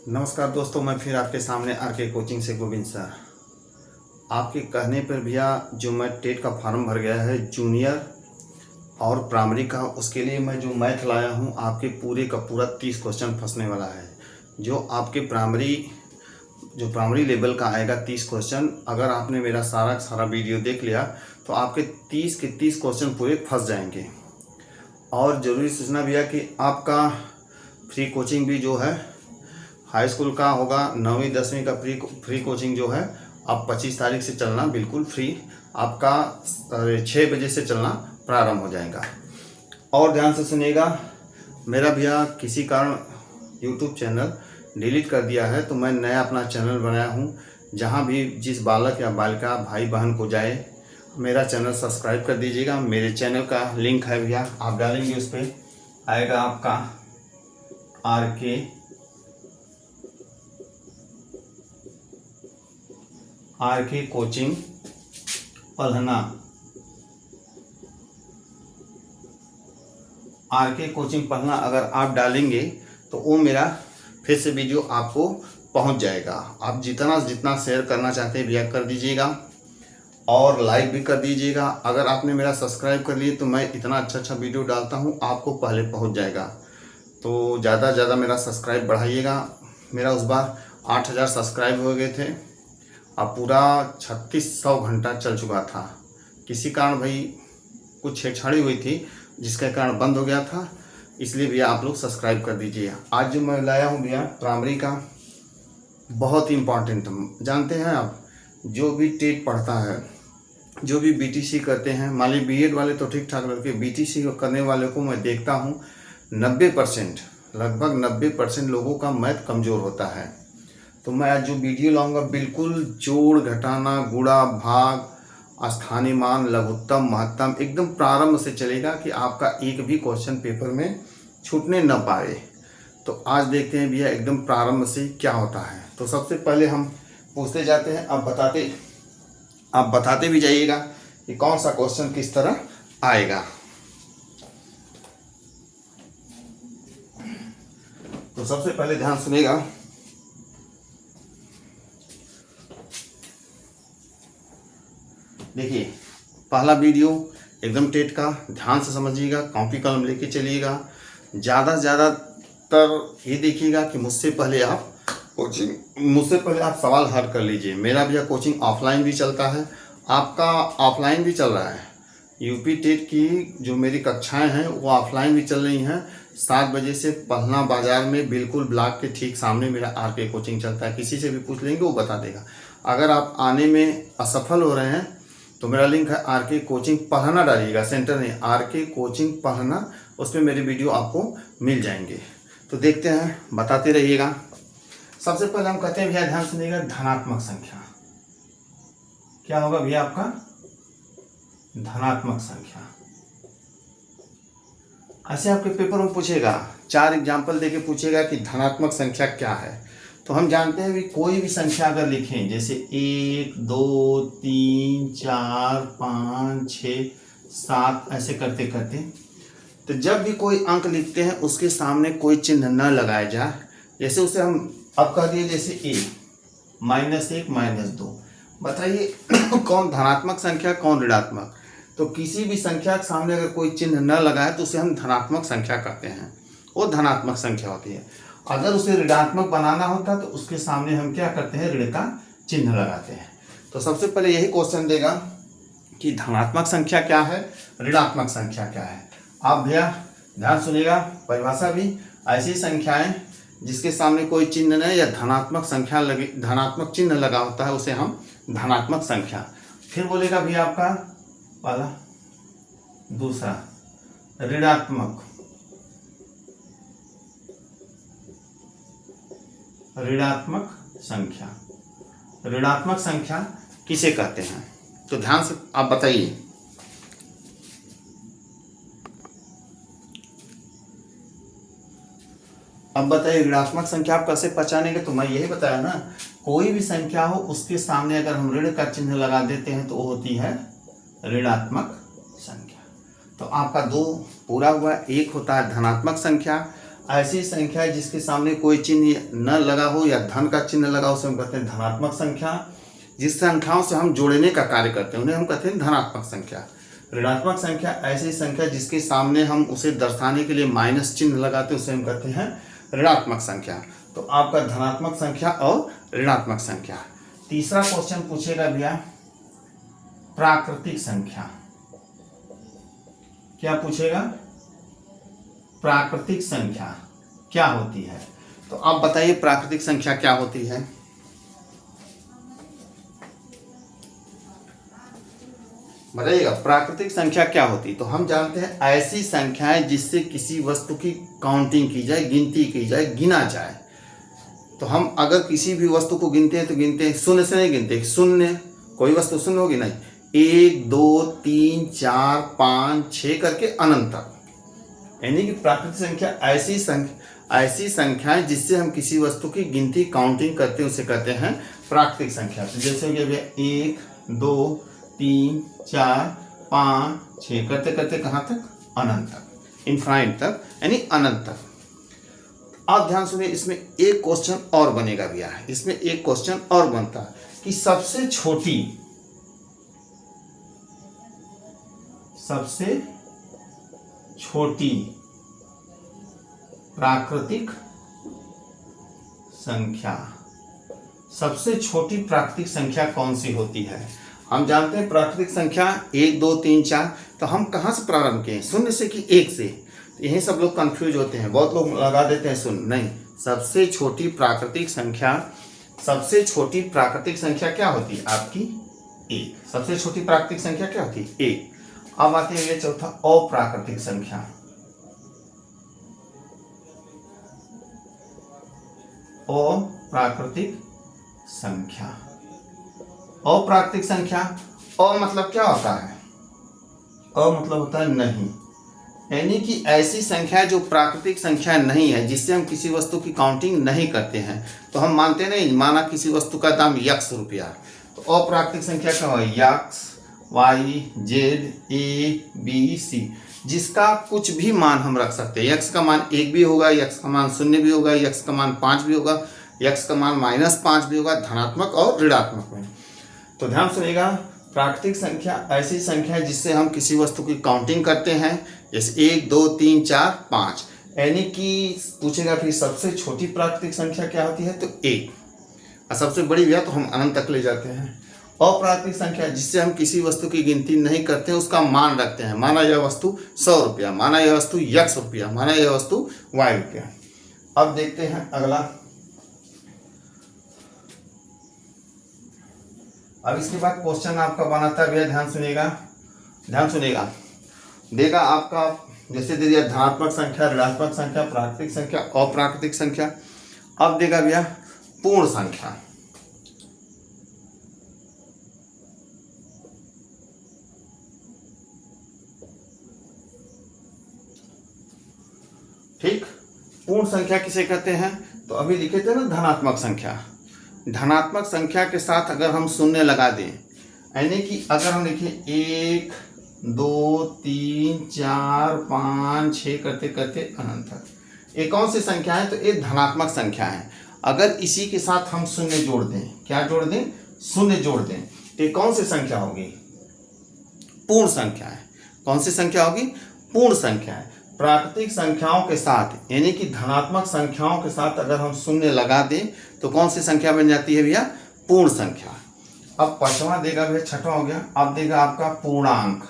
नमस्कार दोस्तों, मैं फिर आपके सामने आरके कोचिंग से गोविंद सर। आपके कहने पर भैया जो मैं टेट का फॉर्म भर गया है जूनियर और प्राइमरी का, उसके लिए मैं जो मैथ लाया हूँ आपके पूरे का पूरा 30 क्वेश्चन फंसने वाला है। जो आपके प्राइमरी लेवल का आएगा 30 क्वेश्चन, अगर आपने मेरा सारा वीडियो देख लिया तो आपके 30 के 30 क्वेश्चन पूरे फंस जाएंगे। और ज़रूरी सूचना भैया कि आपका फ्री कोचिंग भी जो है हाई स्कूल का होगा, 9वीं 10वीं का फ्री कोचिंग जो है अब 25 तारीख से चलना बिल्कुल फ्री, आपका 6 बजे से चलना प्रारंभ हो जाएगा। और ध्यान से सुनिएगा, मेरा भैया किसी कारण यूट्यूब चैनल डिलीट कर दिया है, तो मैं नया अपना चैनल बनाया हूँ। जहाँ भी जिस बालक या बालिका भाई बहन को जाए, मेरा चैनल सब्सक्राइब कर दीजिएगा। मेरे चैनल का लिंक है भैया, आप डालेंगे उस पर आएगा आपका आरके कोचिंग पढ़ना। आरके कोचिंग पढ़ना अगर आप डालेंगे तो वो मेरा फिर से वीडियो आपको पहुंच जाएगा। आप जितना शेयर करना चाहते हैं भैया कर दीजिएगा और लाइक भी कर दीजिएगा। अगर आपने मेरा सब्सक्राइब कर लिए तो मैं इतना अच्छा वीडियो डालता हूं आपको पहले पहुंच जाएगा। तो ज़्यादा ज़्यादा मेरा सब्सक्राइब बढ़ाइएगा। मेरा उस बार 8000 सब्सक्राइब हो गए थे, अब पूरा 3600 घंटा चल चुका था। किसी कारण भाई कुछ छेड़छाड़ी हुई थी जिसके कारण बंद हो गया था, इसलिए भैया आप लोग सब्सक्राइब कर दीजिए। आज जो मैं लाया हूँ भैया प्राइमरी का, बहुत ही इम्पोर्टेंट। जानते हैं आप, जो भी टेट पढ़ता है, जो भी बीटीसी करते हैं, मान लीजिए बीएड वाले तो ठीक ठाक लगते, बीटीसी करने वाले को मैं देखता हूँ 90% लगभग 90% लोगों का मैथ कमज़ोर होता है। तो मैं आज जो वीडियो लाऊंगा बिल्कुल जोड़ घटाना गुणा भाग स्थानीय मान लघुत्तम महत्तम एकदम प्रारंभ से चलेगा कि आपका एक भी क्वेश्चन पेपर में छूटने न पाए। तो आज देखते हैं भैया एकदम प्रारंभ से क्या होता है। तो सबसे पहले हम पूछते जाते हैं, आप बताते भी जाइएगा कि कौन सा क्वेश्चन किस तरह आएगा। तो सबसे पहले ध्यान सुनिएगा, देखिए पहला वीडियो एकदम टेट का, ध्यान से समझिएगा, कॉपी कलम लेके चलिएगा। ज़्यादातर ये देखिएगा कि मुझसे पहले आप सवाल हल कर लीजिए। मेरा भैया कोचिंग ऑफलाइन भी चलता है, आपका ऑफलाइन भी चल रहा है। यूपी टेट की जो मेरी कक्षाएं हैं वो ऑफलाइन भी चल रही हैं। 7 बजे से पहला बाजार में बिल्कुल ब्लॉक के ठीक सामने मेरा आरके कोचिंग चलता है। किसी से भी पूछ लेंगे वो बता देगा। अगर आप आने में असफल हो रहे हैं तो मेरा लिंक है आरके कोचिंग पढ़ना, डालिएगा, सेंटर नहीं, आरके कोचिंग पढ़ना, उसमें मेरे वीडियो आपको मिल जाएंगे। तो देखते हैं, बताते रहिएगा। सबसे पहले हम कहते हैं भैया ध्यान सुनिएगा, धनात्मक संख्या क्या होगा भैया आपका? धनात्मक संख्या। ऐसे आपके पेपर में पूछेगा, 4 एग्जाम्पल देके पूछेगा कि धनात्मक संख्या क्या है। तो हम जानते हैं भी कोई भी संख्या अगर लिखें, जैसे 1 2 3 4 5 6 7 ऐसे करते करते, तो जब भी कोई अंक लिखते हैं उसके सामने कोई चिन्ह न लगाया जाए। जैसे उसे हम अब कह दिए, जैसे a -1 -2, बताइए कौन धनात्मक संख्या कौन ऋणात्मक? तो किसी भी संख्या के सामने अगर कोई चिन्ह न लगाए तो उसे हम धनात्मक संख्या कहते हैं, वो धनात्मक संख्या होती है। अगर उसे ऋणात्मक बनाना होता तो उसके सामने हम क्या करते हैं, ऋण का चिन्ह लगाते हैं। तो सबसे पहले यही क्वेश्चन देगा कि धनात्मक संख्या क्या है, ऋणात्मक संख्या क्या है। आप भैया ध्यान सुनिएगा, परिभाषा भी ऐसी संख्याएं जिसके सामने कोई चिन्ह नहीं या धनात्मक संख्या लगे, धनात्मक चिन्ह लगा होता है उसे हम धनात्मक संख्या। फिर बोलेगा भैया आपका पहला, दूसरा ऋणात्मक संख्या। ऋणात्मक संख्या किसे कहते हैं? तो ध्यान से आप बताइए। अब बताइए ऋणात्मक संख्या आप कैसे पहचानेंगे? तो मैं यही बताया ना, कोई भी संख्या हो उसके सामने अगर हम ऋण का चिन्ह लगा देते हैं तो वो होती है ऋणात्मक संख्या। तो आपका 2 पूरा हुआ। एक होता है धनात्मक संख्या ऐसी संख्या है जिसके सामने कोई चिन्ह न लगा हो या धन का चिन्ह लगा हो, उसे हम कहते हैं धनात्मक संख्या। जिस संख्याओं से हम जोड़ने का कार्य करते हैं उन्हें हम कहते हैं धनात्मक संख्या। ऋणात्मक संख्या ऐसी संख्या जिसके सामने हम उसे दर्शाने के लिए माइनस चिन्ह लगाते हैं, उसे हम कहते हैं ऋणात्मक संख्या। तो आपका धनात्मक संख्या और ऋणात्मक संख्या। तीसरा क्वेश्चन पूछेगा भैया प्राकृतिक संख्या। क्या पूछेगा? प्राकृतिक संख्या क्या होती है? तो आप बताइए प्राकृतिक संख्या क्या होती है? बताइएगा प्राकृतिक संख्या क्या होती? तो हम जानते हैं ऐसी संख्याएं जिससे किसी वस्तु की काउंटिंग की जाए, गिनती की जाए, गिना जाए। तो हम अगर किसी भी वस्तु को गिनते हैं तो गिनते हैं शून्य से नहीं गिनते। शून्य, कोई वस्तु शून्य होगी नहीं। 1 2 3 4 5 6 करके अनंत तक। यानी कि प्राकृतिक संख्या ऐसी संख्याएं जिससे हम किसी वस्तु की गिनती, काउंटिंग करते हैं, उसे कहते हैं प्राकृतिक संख्या। तो जैसे हो गया 1 2 3 4 5 6 करते करते कहाँ तक? अनंत तक, इनफाइनाइट तक, यानी अनंत तक। आप ध्यान सुनिए, इसमें एक क्वेश्चन और बनेगा भैया। इसमें एक क्वेश्चन और बनता है कि सबसे छोटी प्राकृतिक संख्या, सबसे छोटी प्राकृतिक संख्या कौन सी होती है? हम जानते हैं प्राकृतिक संख्या 1 2 3 4। तो हम कहाँ से प्रारंभ किए? शून्य से कि 1 से? यही सब लोग कंफ्यूज होते हैं। बहुत लोग लगा देते हैं शून्य। नहीं, सबसे छोटी प्राकृतिक संख्या क्या होती है आपकी? 1। सबसे छोटी प्राकृतिक संख्या क्या होती है? 1। अब आते हैं चौथा, अप्राकृतिक संख्या। अप्राकृतिक संख्या। अप्राकृतिक संख्या, अ मतलब क्या होता है? अ मतलब होता है नहीं। यानी कि ऐसी संख्या जो प्राकृतिक संख्या नहीं है, जिससे हम किसी वस्तु की काउंटिंग नहीं करते हैं। तो हम मानते नहीं, माना किसी वस्तु का दाम x रुपया, तो अप्राकृतिक संख्या क्या होगी? x y z a b c, जिसका कुछ भी मान हम रख सकते हैं। x का मान 1 भी होगा, x का मान 0 भी होगा, x का मान 5 भी होगा, x का मान -5 भी होगा, धनात्मक और ऋणात्मक में। तो ध्यान सुनिएगा, प्राकृतिक संख्या ऐसी संख्या है जिससे हम किसी वस्तु की काउंटिंग करते हैं, जैसे 1 2 3 4 5। यानी कि पूछेगा फिर सबसे छोटी प्राकृतिक संख्या क्या होती है? तो 1। और सबसे बड़ी भी है तो हम अनंत तक ले जाते हैं। अप्राकृतिक संख्या जिससे हम किसी वस्तु की गिनती नहीं करते हैं, उसका मान रखते हैं। माना यह वस्तु 100 रुपया, माना यह वस्तु x रुपया, माना यह वस्तु y रुपया। अब देखते हैं अगला। अब इसके बाद क्वेश्चन आपका बनाता है, ध्यान सुनिएगा। देगा आपका, जैसे दे दिया धनात्मक संख्या, ऋणात्मक संख्या, प्राकृतिक संख्या, अप्राकृतिक संख्या। अब देगा भैया पूर्ण संख्या। ठीक, पूर्ण संख्या किसे कहते हैं? तो अभी लिखे थे ना धनात्मक संख्या। धनात्मक संख्या के साथ अगर हम शून्य लगा दें, यानी कि अगर हम लिखें 1 2 3 4 5 6 करते करते अनंत तक, ये कौन सी संख्या है? तो ये धनात्मक संख्या है। अगर इसी के साथ हम शून्य जोड़ दें, क्या जोड़ दें? शून्य जोड़ दें, तो ये कौन सी संख्या होगी? पूर्ण संख्या है। कौन सी संख्या होगी? पूर्ण संख्या है। प्राकृतिक संख्याओं के साथ, यानी कि धनात्मक संख्याओं के साथ अगर हम शून्य लगा दें तो कौन सी संख्या बन जाती है भैया? पूर्ण संख्या। अब पांचवा देगा भैया, छठवां हो गया। अब देगा आपका पूर्णांक।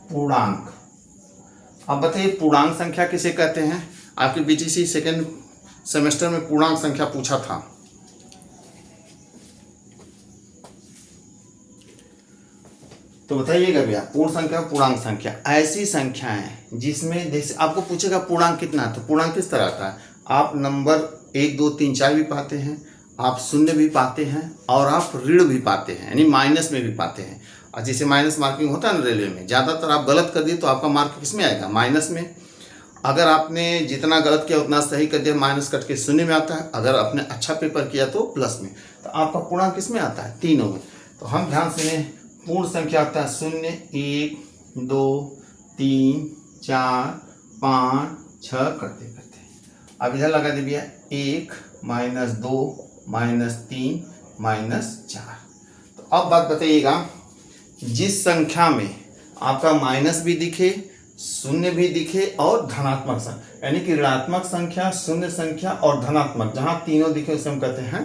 पूर्णांक। अब बताइए पूर्णांक संख्या किसे कहते हैं? आपके बीटीसी सेकेंड सेमेस्टर में पूर्णांक संख्या पूछा था। तो बताइएगा भैया, पूर्ण संख्या, पूर्णांक संख्या ऐसी संख्याएं जिसमें, जैसे आपको पूछेगा पूर्णांक कितना, तो पूर्णांक किस तरह आता है? आप नंबर 1 2 3 4 भी पाते हैं, आप शून्य भी पाते हैं, और आप ऋण भी पाते हैं, यानी माइनस में भी पाते हैं। और जैसे माइनस मार्किंग होता है ना रेलवे में, ज़्यादातर आप गलत कर दिए तो आपका मार्क किस में आएगा? माइनस में। अगर आपने जितना गलत किया उतना सही कर दिया, माइनस कट के शून्य में आता है। अगर आपने अच्छा पेपर किया तो प्लस में। तो आपका पूर्णांक किस में आता है? तीनों में। तो हम ध्यान से पूर्ण संख्या आता है 0 1 2 3 4 5 6 करते करते अब इधर लगा दे भैया 1 -2 -3 -4। तो अब बात बताइएगा, जिस संख्या में आपका माइनस भी दिखे, शून्य भी दिखे और धनात्मक संख्या, यानी कि ऋणात्मक संख्या, शून्य संख्या और धनात्मक, जहां तीनों दिखे उसे हम कहते हैं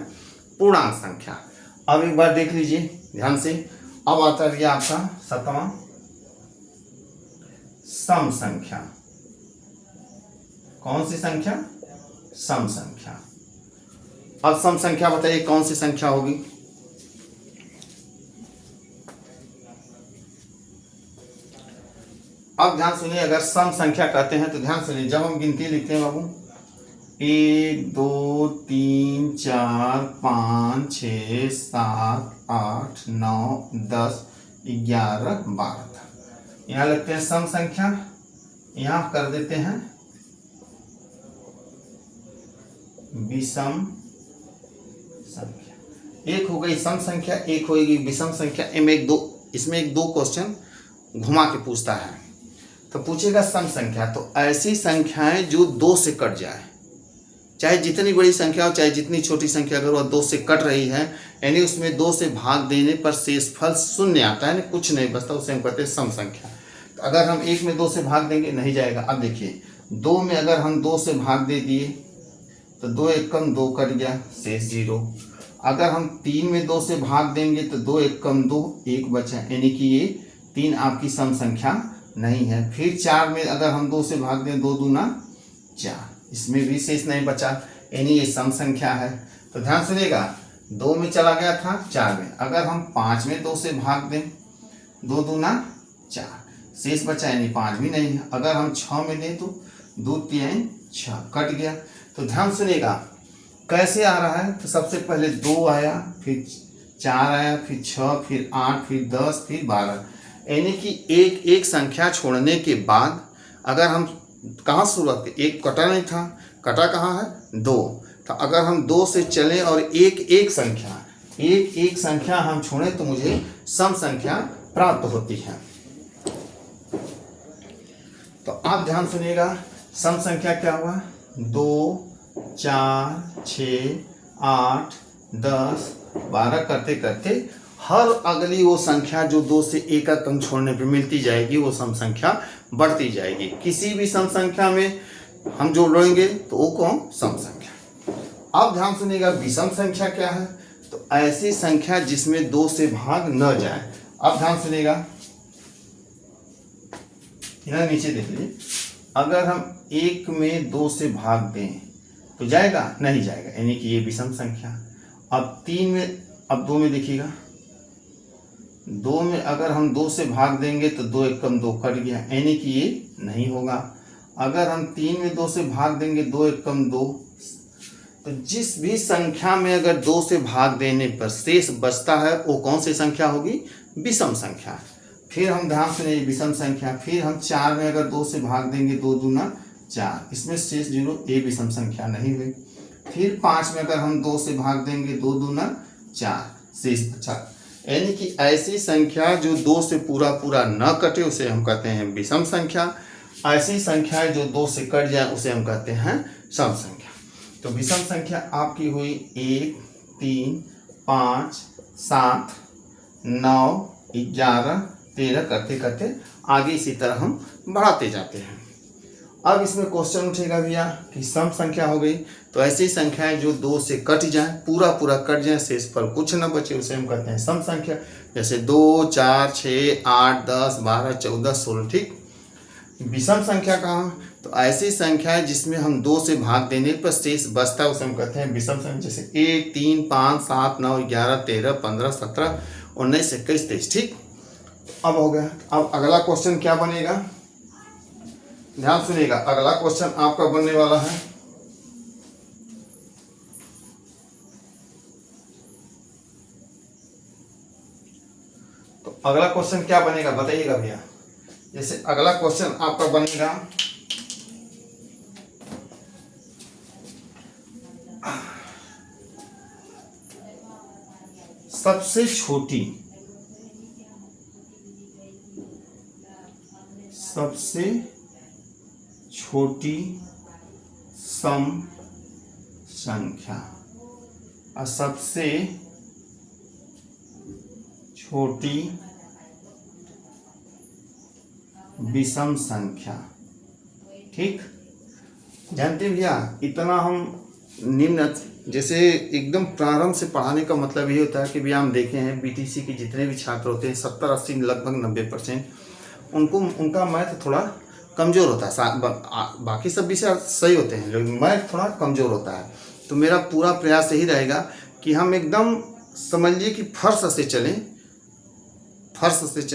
पूर्णांक संख्या। अब एक बार देख लीजिए ध्यान से। अब आता है आपका 7वां सम संख्या। कौन सी संख्या? सम संख्या। अब सम संख्या बताइए कौन सी संख्या होगी? अब ध्यान सुनिए, अगर सम संख्या कहते हैं तो ध्यान सुनिए, जब हम गिनती लिखते हैं बाबू 1 2 3 4 5 6 7 8 9 10 11 12, यहाँ लगते हैं सम संख्या, यहाँ कर देते हैं विषम संख्या। एक हो गई सम संख्या, एक होगी विषम संख्या। इसमें एक दो क्वेश्चन घुमा के पूछता है। तो पूछेगा सम संख्या, तो ऐसी संख्याएं जो 2 से कट जाए, चाहे जितनी बड़ी संख्या हो चाहे जितनी छोटी संख्या, अगर वह 2 से कट रही है, यानी उसमें 2 से भाग देने पर शेषफल शून्य आता है, कुछ नहीं बचता, उसे हम कहते हैं सम संख्या। तो अगर हम 1 में 2 से भाग देंगे नहीं जाएगा। अब देखिए 2 में अगर हम 2 से भाग दे दिए तो 2 एकम 2 कट गया, शेष 0। अगर हम 3 में 2 से भाग देंगे तो 2 एकम 2 1 बचा, यानी कि ये 3 आपकी सम संख्या नहीं है। फिर 4 में अगर हम 2 से भाग दें 2 दूना 4, इसमें भी शेष नहीं बचा, यानी ये सम संख्या है। तो ध्यान सुनिएगा, 2 में चला गया था 4 में, अगर हम 5 में 2 से भाग दें 2 दूना 4, शेष बचा, यानी 5 भी नहीं है। अगर हम 6 में दें तो 2 3 6 कट गया। तो ध्यान सुनिएगा कैसे आ रहा है। तो सबसे पहले 2 आया, फिर 4 आया, फिर 6, फिर 8, फिर 10, फिर 12, यानी कि एक संख्या छोड़ने के बाद अगर हम कहाँ शुरुआत की, एक कटा नहीं था, कटा कहाँ है 2। तो अगर हम 2 से चलें और एक संख्या हम छोड़ें तो मुझे सम संख्या प्राप्त होती है। तो आप ध्यान सुनिएगा, सम संख्या क्या हुआ? 2 4 6 8 10 12 करते करते हर अगली वो संख्या जो 2 से एक अंक छोड़ने पर मिलती जाएगी, वो सम संख्या बढ़ती जाएगी। किसी भी सम संख्या में हम जोड़ेंगे तो वो कौन? सम संख्या। अब ध्यान सुनिएगा, विषम संख्या क्या है? तो ऐसी संख्या जिसमें 2 से भाग न जाए। अब ध्यान सुनिएगा, यहाँ नीचे देख लीजिए, अगर हम 1 में 2 से भाग दें तो जाएगा? नहीं जाएगा, यानी कि ये विषम संख्या। अब 3 में, अब 2 में देखिएगा, 2 में अगर हम 2 से भाग देंगे तो 2 एकम 2 कट गया, यानी कि ये नहीं होगा। अगर हम 3 में 2 से भाग देंगे 2 एकम 2, तो जिस भी संख्या में अगर 2 से भाग देने पर शेष बचता है वो कौन सी संख्या होगी? विषम संख्या। फिर हम ध्यान से नहीं, विषम संख्या। फिर हम 4 में अगर 2 से भाग देंगे 2 दूना 4, इसमें शेष 0, ये विषम संख्या नहीं हुई। फिर 5 में अगर हम 2 से भाग देंगे 2 दूना 4, शेष बचा, यानी कि ऐसी संख्या जो 2 से पूरा न कटे उसे हम कहते हैं विषम संख्या। ऐसी संख्या जो 2 से कट जाए उसे हम कहते हैं सम संख्या। तो विषम संख्या आपकी हुई 1 3 5 7 9 11 13 करते करते आगे इसी तरह हम बढ़ाते जाते हैं। अब इसमें क्वेश्चन उठेगा भैया कि सम संख्या हो गई, तो ऐसी संख्याएं जो 2 से कट जाए, पूरा कट जाए, शेषफल कुछ न बचे, उसे हम कहते हैं सम संख्या। जैसे 2 4 6 8 10 12 14 16, ठीक। विषम संख्या कहाँ? तो ऐसी संख्या है जिसमें हम 2 से भाग देने पर शेष बचता है, उसे हम कहते हैं विषम संख्या। जैसे 1 3 5 7 9 11 13 15 17 19 21 23, ठीक। अब हो गया। अब अगला क्वेश्चन क्या बनेगा? ध्यान सुनिएगा, अगला क्वेश्चन आपका बनने वाला है तो अगला क्वेश्चन क्या बनेगा बताइएगा भैया। जैसे अगला क्वेश्चन आपका बनेगा सबसे छोटी सबसे छोटी सम संख्या और सबसे छोटी विषम संख्या। ठीक, जानते हैं भैया, इतना हम निम्न जैसे एकदम प्रारंभ से पढ़ाने का मतलब ये होता है कि भैया हम देखे हैं बीटीसी के जितने भी छात्र होते हैं 70-80 लगभग 90% उनका मैथ थोड़ा कमज़ोर होता है। बाकी सब विषय सही होते हैं लेकिन मैथ थोड़ा कमज़ोर होता है। तो मेरा पूरा प्रयास यही रहेगा कि हम एकदम समझिए कि फर्श से चलें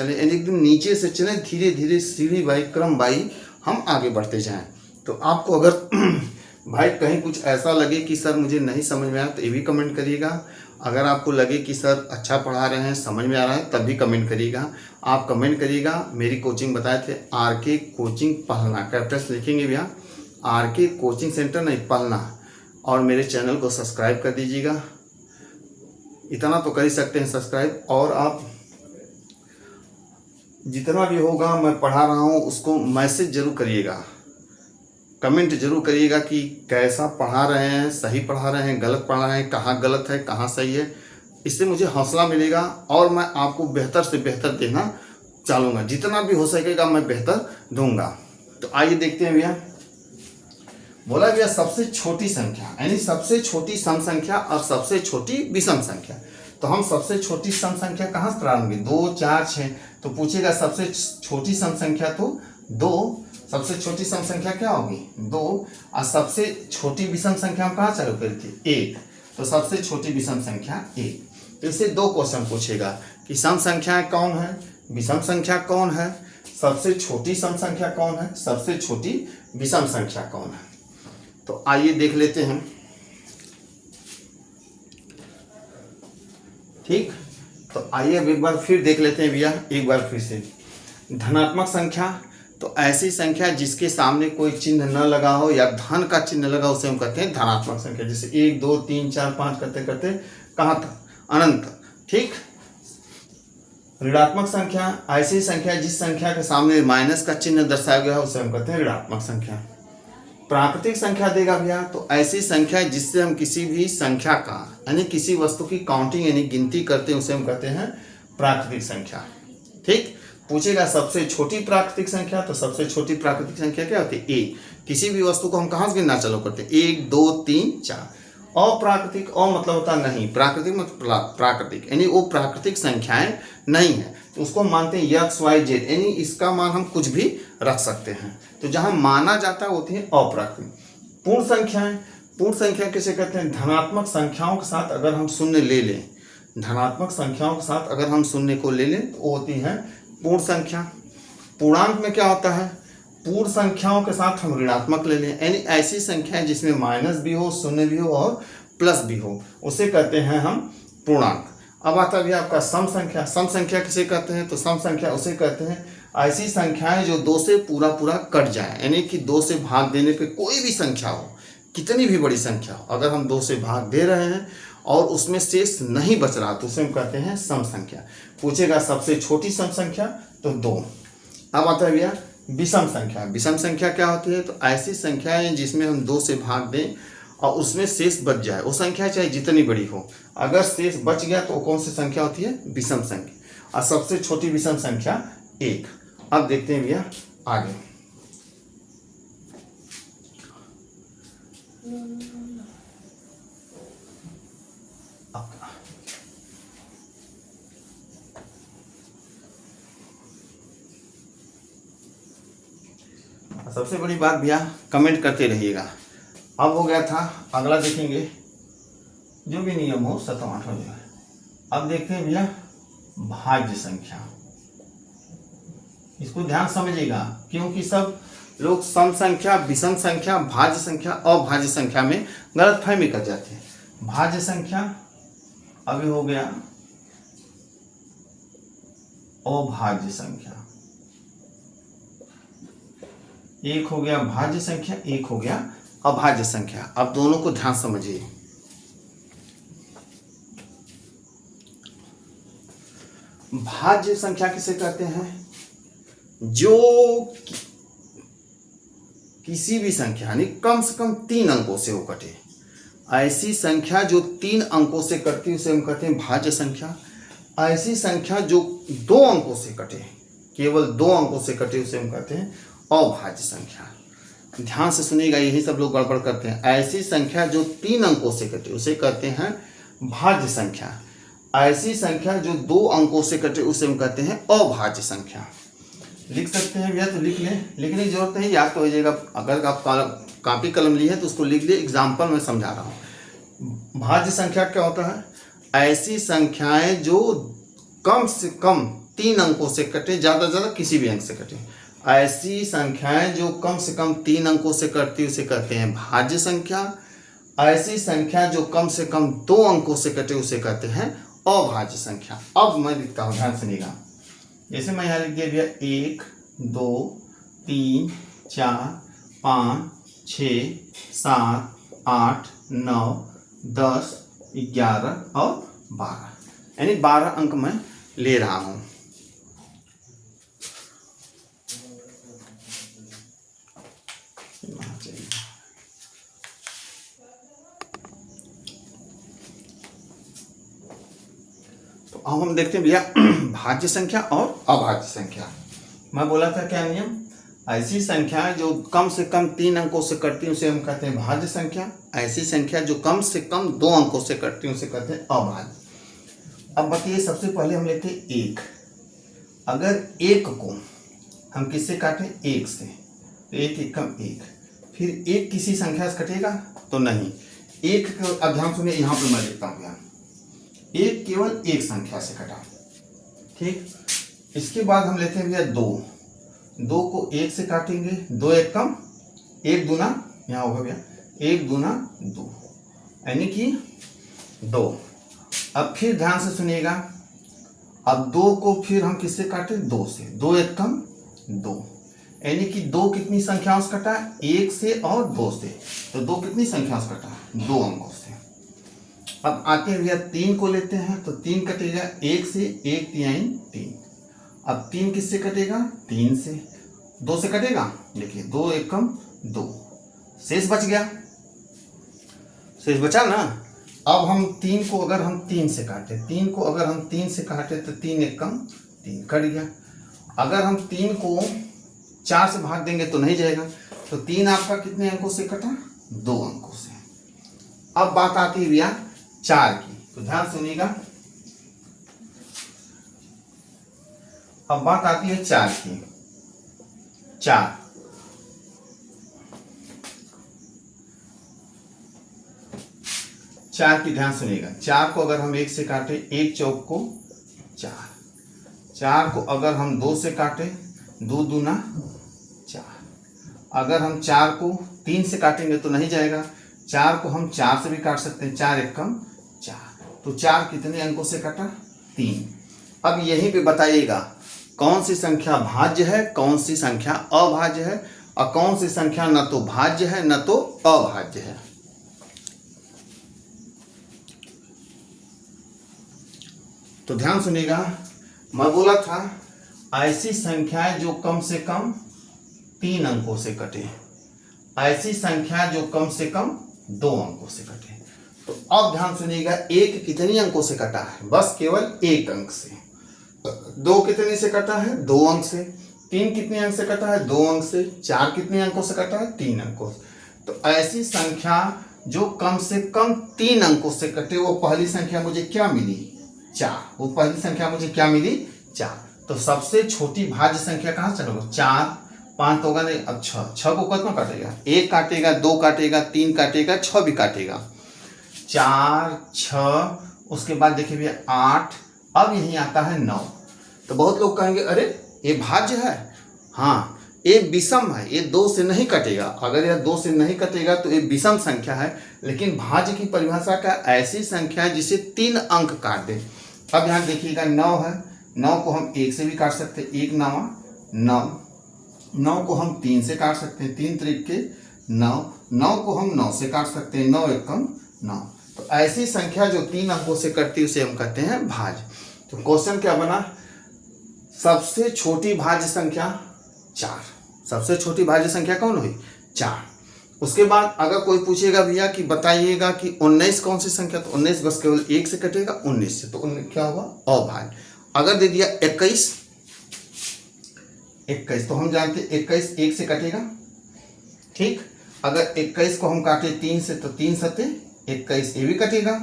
यानी एकदम नीचे से चलें, धीरे धीरे सीढ़ी बाई क्रम बाई हम आगे बढ़ते जाएं। तो आपको अगर भाई कहीं कुछ ऐसा लगे कि सर मुझे नहीं समझ में आया तो ये भी कमेंट करिएगा। अगर आपको लगे कि सर अच्छा पढ़ा रहे हैं, समझ में आ रहा है, तब भी कमेंट करिएगा। आप कमेंट करिएगा। मेरी कोचिंग बताए थे आरके कोचिंग पहलना, कैपिटल्स लिखेंगे भैया, आरके कोचिंग सेंटर नहीं पहलना, और मेरे चैनल को सब्सक्राइब कर दीजिएगा। इतना तो कर ही सकते हैं सब्सक्राइब, और आप जितना भी होगा मैं पढ़ा रहा हूँ उसको मैसेज जरूर करिएगा, कमेंट जरूर करिएगा कि कैसा पढ़ा रहे हैं, सही पढ़ा रहे हैं, गलत पढ़ा रहे हैं, कहाँ गलत है कहाँ सही है। इससे मुझे हौसला मिलेगा और मैं आपको बेहतर से बेहतर देना चाहूँगा, जितना भी हो सकेगा मैं बेहतर दूंगा। तो आइए देखते हैं भैया। बोला भैया सबसे छोटी संख्या यानी सबसे छोटी सम संख्या और सबसे छोटी विषम संख्या। तो हम सबसे छोटी सम संख्या कहाँ से प्रारंभ होगी? 2, 4, 6। तो पूछेगा सबसे छोटी सम संख्या तो 2, सबसे छोटी सम संख्या क्या होगी? 2। और सबसे छोटी विषम संख्या हम कहाँ चालू करी थी? 1। तो सबसे छोटी विषम संख्या 1। तो इससे 2 क्वेश्चन पूछेगा कि सम संख्या कौन है, विषम संख्या कौन है, सबसे छोटी सम संख्या कौन है, सबसे छोटी विषम संख्या कौन है। तो आइए देख लेते हैं। ठीक, तो आइए अब एक बार फिर देख लेते हैं भैया, एक बार फिर से। धनात्मक संख्या तो ऐसी संख्या जिसके सामने कोई चिन्ह न लगा हो या धन का चिन्ह लगा, उसे हम कहते हैं धनात्मक संख्या। जैसे 1, 2, 3, 4, 5 करते करते कहाँ तक? अनंत। ठीक। ऋणात्मक संख्या ऐसी संख्या जिस संख्या के सामने माइनस का चिन्ह दर्शाया गया है उसे हम कहते हैं ऋणात्मक संख्या। प्राकृतिक संख्या देगा भैया तो ऐसी संख्या जिससे हम किसी भी संख्या का यानी किसी वस्तु की काउंटिंग यानी गिनती करते हैं उसे हम कहते हैं प्राकृतिक संख्या। ठीक। पूछेगा सबसे छोटी प्राकृतिक संख्या, तो सबसे छोटी प्राकृतिक संख्या क्या होती है? 1। किसी भी वस्तु को हम कहाँ से गिनना चालू करते हैं? 1, 2, 3, 4। अप्राकृतिक, अ मतलब होता नहीं, प्राकृतिक मतलब प्राकृतिक यानी वो प्राकृतिक संख्याएं नहीं है, तो उसको मानते हैं x, y, z यानी इसका मान हम कुछ भी रख सकते हैं। तो जहां माना जाता है होती है अप्राकृतिक। पूर्ण संख्याएं, पूर्ण संख्या किसे कहते हैं? धनात्मक संख्याओं के साथ अगर हम शून्य ले लें, धनात्मक संख्याओं के साथ अगर हम शून्य को ले लें तो वो होती है पूर्ण संख्या। पूर्णांक में क्या होता है? पूर्ण संख्याओं के साथ हम ऋणात्मक ले लें यानी ऐसी संख्या जिसमें माइनस भी हो, शून्य भी हो और प्लस भी हो, उसे कहते हैं हम पूर्णांक। अब आता है आपका सम संख्या। सम संख्या किसे कहते हैं? तो सम संख्या उसे कहते हैं ऐसी संख्याएं जो 2 से पूरा पूरा कट जाए यानी कि 2 से भाग देने पे कोई भी संख्या हो, कितनी भी बड़ी संख्या हो, अगर हम 2 से भाग दे रहे हैं और उसमें शेष नहीं बच रहा तो उसे हम कहते हैं सम संख्या। पूछेगा सबसे छोटी सम संख्या तो 2। अब आता है भैया विषम संख्या। विषम संख्या क्या होती है? तो ऐसी संख्याएं जिसमें हम 2 से भाग दें और उसमें शेष बच जाए, वो संख्या चाहे जितनी बड़ी हो, अगर शेष बच गया तो कौन सी संख्या होती है? विषम संख्या। और सबसे छोटी विषम संख्या 1। अब देखते हैं भैया आगे। सबसे बड़ी बात भैया कमेंट करते रहिएगा। अब हो गया था, अगला देखेंगे जो भी नियम हो 7, 8 हो जाए। अब देखते हैं भैया भाज्य संख्या। इसको ध्यान समझिएगा क्योंकि सब लोग सम संख्या, विषम संख्या, भाज्य संख्या, अभाज्य संख्या में गलतफहमी कर जाते हैं। भाज्य संख्या अभी हो गया अभाज्य संख्या, एक हो गया भाज्य संख्या, एक हो गया अभाज्य संख्या। अब दोनों को ध्यान समझिए। भाज्य संख्या किसे कहते हैं? जो किसी भी संख्या यानी कम से कम 3 अंकों से वो कटे, ऐसी संख्या जो 3 अंकों से कटती है उसे हम कहते हैं भाज्य संख्या। ऐसी संख्या जो 2 अंकों से कटे, केवल 2 अंकों से कटे, उसे हम कहते हैं अभाज्य संख्या। ध्यान से सुनिएगा, यही सब लोग गड़बड़ करते हैं। ऐसी संख्या जो 3 अंकों से कटे उसे कहते हैं भाज्य संख्या। ऐसी संख्या जो 2 अंकों से कटे उसे हम कहते हैं अभाज्य संख्या। लिख सकते हैं भैया तो लिख लें, लिखने की जरूरत नहीं, याद तो हो जाएगा। अगर आप कॉपी कलम ली है तो उसको लिख लिए, एग्जाम्पल में समझा रहा हूँ। भाज्य संख्या क्या होता है? ऐसी संख्याएं जो कम से कम 3 अंकों से कटे, ज़्यादा से ज़्यादा किसी भी अंक से कटे। ऐसी संख्याएं जो कम से कम 3 अंकों से कटती उसे कहते हैं भाज्य संख्या। ऐसी संख्या जो कम से कम 2 अंकों से कटे उसे कहते हैं अभाज्य संख्या। अब मैं लिखता हूँ, ध्यान सुनिएगा। जैसे मैं यहाँ लिख दिया भैया 1 2 3 4 5 6 7 8 9 10 11 और 12, यानी 12 अंक मैं ले रहा हूँ। तो अब हम देखते हैं भैया भाज्य संख्या और अभाज्य संख्या। मैं बोला था क्या नियम? ऐसी संख्या जो कम से कम 3 अंकों से कटती है उसे हम कहते हैं भाज्य संख्या। ऐसी संख्या जो कम से कम 2 अंकों से कटती है उसे कहते हैं अभाज्य। अब बताइए, सबसे पहले हम लेते हैं 1। अगर 1 को हम किससे काटें? 1 से, तो 1 एकम 1। फिर 1 किसी संख्या से कटेगा तो नहीं। 1 को अब ध्यान सुनिए, यहाँ पर मैं लिखता हूँ, 1 केवल एक संख्या से कटा, ठीक। इसके बाद हम लेते हैं भैया 2 को 1 से काटेंगे, 2 एकम 1 दूना, यहाँ होगा भैया 1 दूना 2, यानी कि 2। अब फिर ध्यान से सुनिएगा, अब 2 को फिर हम किससे काटे? 2 से, 2 एकम 2, यानी कि 2 कितनी संख्याओं से कटा? 1 से और 2 से। तो 2 कितनी संख्याओं से कटा? 2 अंकों से। अब आते हैं भैया 3 को लेते हैं, तो 3 कटेगा 1 से, 1 3 3। अब 3 किससे कटेगा? 3 से। 2 से कटेगा, देखिए 2 एकम 2, शेष बच गया, शेष बचा ना। अब हम 3 को अगर हम 3 से काटे, 3 को अगर हम 3 से काटे तो 3 एकम 3 कट गया। अगर हम 3 को 4 से भाग देंगे तो नहीं जाएगा, तो 3 आपका कितने अंकों से कटा? 2 अंकों से। अब बात आती है भैया 4 की, तो ध्यान सुनिएगा। अब बात आती है 4 की। 4 की ध्यान सुनिएगा। 4 को अगर हम 1 से काटे, 1 चौक को 4। 4 को अगर हम 2 से काटे, 2 दूना 4। अगर हम 4 को 3 से काटेंगे तो नहीं जाएगा, 4 को हम 4 से भी काट सकते हैं, 4 एकम 4। तो 4 कितने अंकों से कटा? 3। अब यहीं पे बताइएगा कौन सी संख्या भाज्य है, कौन सी संख्या अभाज्य है, और कौन सी संख्या न तो भाज्य है न तो अभाज्य है। तो ध्यान सुनिएगा, मैं बोला था ऐसी संख्याएं जो कम से कम 3 अंकों से कटे, ऐसी संख्या जो कम से कम 2 अंकों से कटे। तो अब ध्यान सुनिएगा, 1 कितने अंकों से कटा है? बस केवल 1 अंक से। 2 कितने से कटा है? 2 अंक से। 3 कितने अंक से कटा है? 2 अंक से। 4 कितने अंकों से कटा है? 3 अंकों से। तो ऐसी संख्या जो कम से कम 3 अंकों से कटे, वो पहली संख्या मुझे क्या मिली? 4। वो पहली संख्या मुझे क्या मिली? 4। तो सबसे छोटी भाज्य संख्या कहाँ से चलोगे? 4, 5 तो होगा नहीं। अब 6 को कितना काटेगा? 1 काटेगा, 2 काटेगा, 3 काटेगा, 6 भी काटेगा। 4, 6, उसके बाद देखिए भैया 8, अब यहीं आता है 9। तो बहुत लोग कहेंगे अरे ये भाज्य है। हाँ, ये विषम है, ये 2 से नहीं कटेगा। अगर यह 2 से नहीं कटेगा तो ये विषम संख्या है। लेकिन भाज्य की परिभाषा का ऐसी संख्या है जिसे 3 अंक काट दे। अब यहाँ देखिएगा 9 है, 9 को हम 1 से भी काट सकते हैं, 1 9 9। 9 को हम 3 से काट सकते हैं, 3 त्रिक के 9। 9 को हम 9 से काट सकते हैं, 9 एकम 9। तो ऐसी संख्या जो 3 अंकों से कटती है उसे हम कहते हैं भाज्य। तो क्वेश्चन क्या बना? सबसे छोटी भाज्य संख्या 4, सबसे छोटी भाज्य संख्या कौन हुई 4। उसके बाद अगर कोई पूछेगा भैया कि बताइएगा कि 19 कौन सी संख्या, तो 19 बस केवल 1 से कटेगा 19 से, तो क्या होगा अभाज्य। अगर दे दिया 21, तो हम जानते 21 1 से कटेगा, ठीक। अगर 21 को हम काटे 3 से तो 3 सते 21, ये भी कटेगा।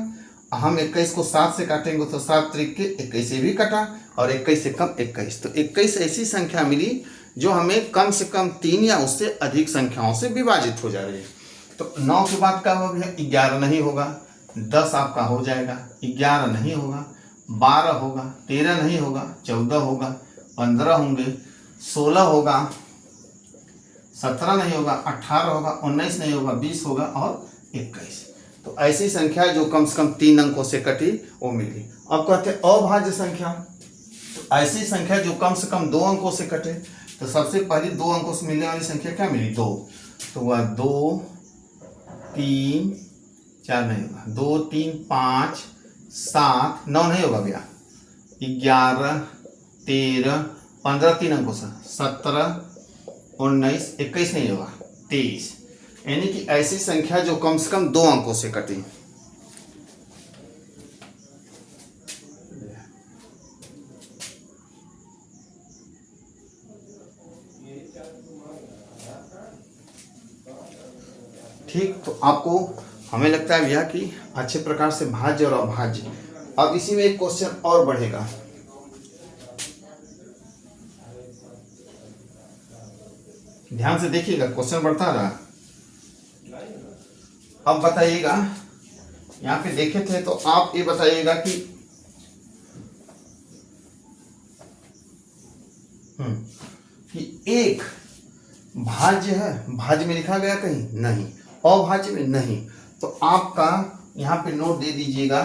हम 21 को 7 से काटेंगे तो 7 त्रिक के 21, ये भी कटा, और 21 से कम 21, तो 21 ऐसी संख्या मिली जो हमें कम से कम 3 या उससे अधिक संख्याओं से विभाजित हो जा रही है। तो 9 के बाद क्या होगा भैया 11 नहीं होगा, 10 आपका हो जाएगा, 11 नहीं होगा, 12 होगा, 13 नहीं होगा, 14 होगा, 15 होंगे, 16 होगा, 17 नहीं होगा, 18 होगा, 19 नहीं होगा, 20 होगा और 21। तो ऐसी संख्या जो कम से कम 3 अंकों से कटी वो मिली। अब कहते हैं अभाज्य संख्या, तो ऐसी संख्या जो कम से कम 2 अंकों से कटे। तो सबसे पहले 2 अंकों से मिलने वाली संख्या क्या मिली 2, तो वह 2 3 4 नहीं होगा, 2 3 5 7 9 नहीं होगा भैया, 11 13 15 3 अंकों से 17 19 21 नहीं होगा, 23। यानी कि ऐसी संख्या जो कम से कम 2 अंकों से कटी। ठीक, तो आपको हमें लगता है भैया कि अच्छे प्रकार से भाज्य और अभाज्य। अब इसी में एक क्वेश्चन और बढ़ेगा, ध्यान से देखिएगा, क्वेश्चन बढ़ता रहा। अब बताइएगा, यहाँ पे देखे थे तो आप ये बताइएगा कि एक भाज्य है, भाज्य में लिखा गया कहीं नहीं, अभाज्य में नहीं, तो आपका यहाँ पे नोट दे दीजिएगा,